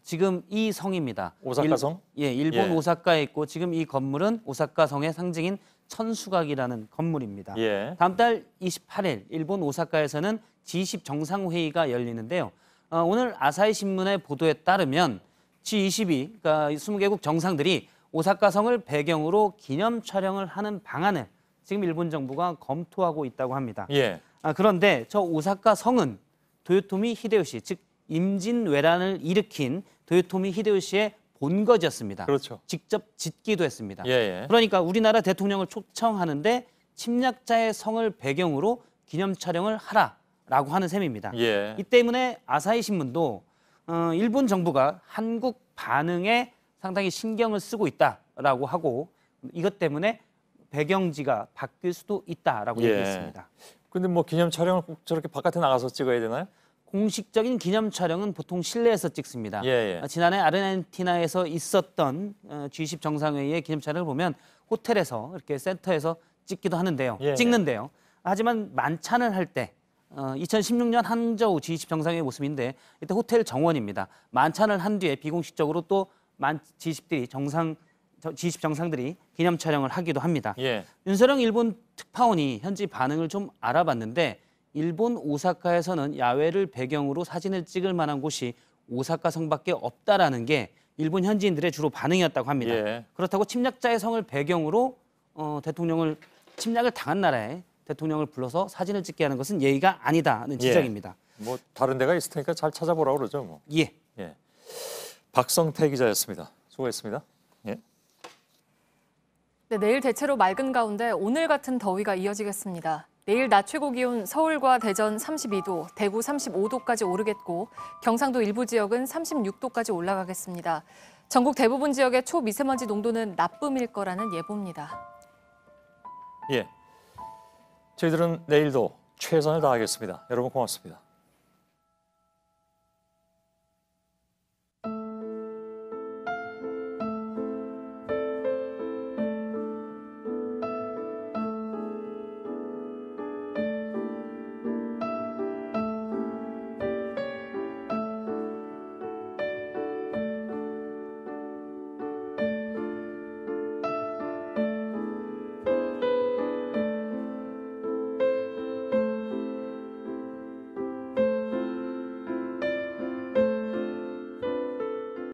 지금 이 성입니다. 오사카 성? 일본 오사카에 있고 지금 이 건물은 오사카 성의 상징인 천수각이라는 건물입니다. 다음 달 28일 일본 오사카에서는 G20 정상회의가 열리는데요. 오늘 아사히 신문의 보도에 따르면 G20이 그러니까 20개국 정상들이 오사카 성을 배경으로 기념 촬영을 하는 방안을 지금 일본 정부가 검토하고 있다고 합니다. 그런데 저 오사카 성은 도요토미 히데요시, 즉 임진왜란을 일으킨 도요토미 히데요시의 본거지였습니다. 그렇죠. 직접 짓기도 했습니다. 그러니까 우리나라 대통령을 초청하는데 침략자의 성을 배경으로 기념 촬영을 하라라고 하는 셈입니다. 이 때문에 아사히 신문도 일본 정부가 한국 반응에 상당히 신경을 쓰고 있다라고 하고 이것 때문에 배경지가 바뀔 수도 있다라고 얘기했습니다. 근데 뭐 기념 촬영을 꼭 저렇게 바깥에 나가서 찍어야 되나요? 공식적인 기념 촬영은 보통 실내에서 찍습니다. 지난해 아르헨티나에서 있었던 G20 정상회의의 기념 촬영을 보면 호텔에서 이렇게 센터에서 찍기도 하는데요. 찍는데요. 하지만 만찬을 할 때 2016년 항저우 G20 정상회의 모습인데 이때 호텔 정원입니다. 만찬을 한 뒤에 비공식적으로 또 G20 정상들이 기념 촬영을 하기도 합니다. 예. 윤서령 일본 특파원이 현지 반응을 좀 알아봤는데 일본 오사카에서는 야외를 배경으로 사진을 찍을 만한 곳이 오사카 성밖에 없다라는 게 일본 현지인들의 주로 반응이었다고 합니다. 예. 그렇다고 침략자의 성을 배경으로 대통령을 침략을 당한 나라에 대통령을 불러서 사진을 찍게 하는 것은 예의가 아니다는 지적입니다. 뭐 다른 데가 있을 테니까 잘 찾아보라고 그러죠. 뭐. 예. 예. 박성태 기자였습니다. 수고했습니다. 예. 네, 내일 대체로 맑은 가운데 오늘 같은 더위가 이어지겠습니다. 내일 낮 최고 기온 서울과 대전 32도, 대구 35도까지 오르겠고 경상도 일부 지역은 36도까지 올라가겠습니다. 전국 대부분 지역의 초미세먼지 농도는 나쁨일 거라는 예보입니다. 예. 저희들은 내일도 최선을 다하겠습니다. 여러분 고맙습니다.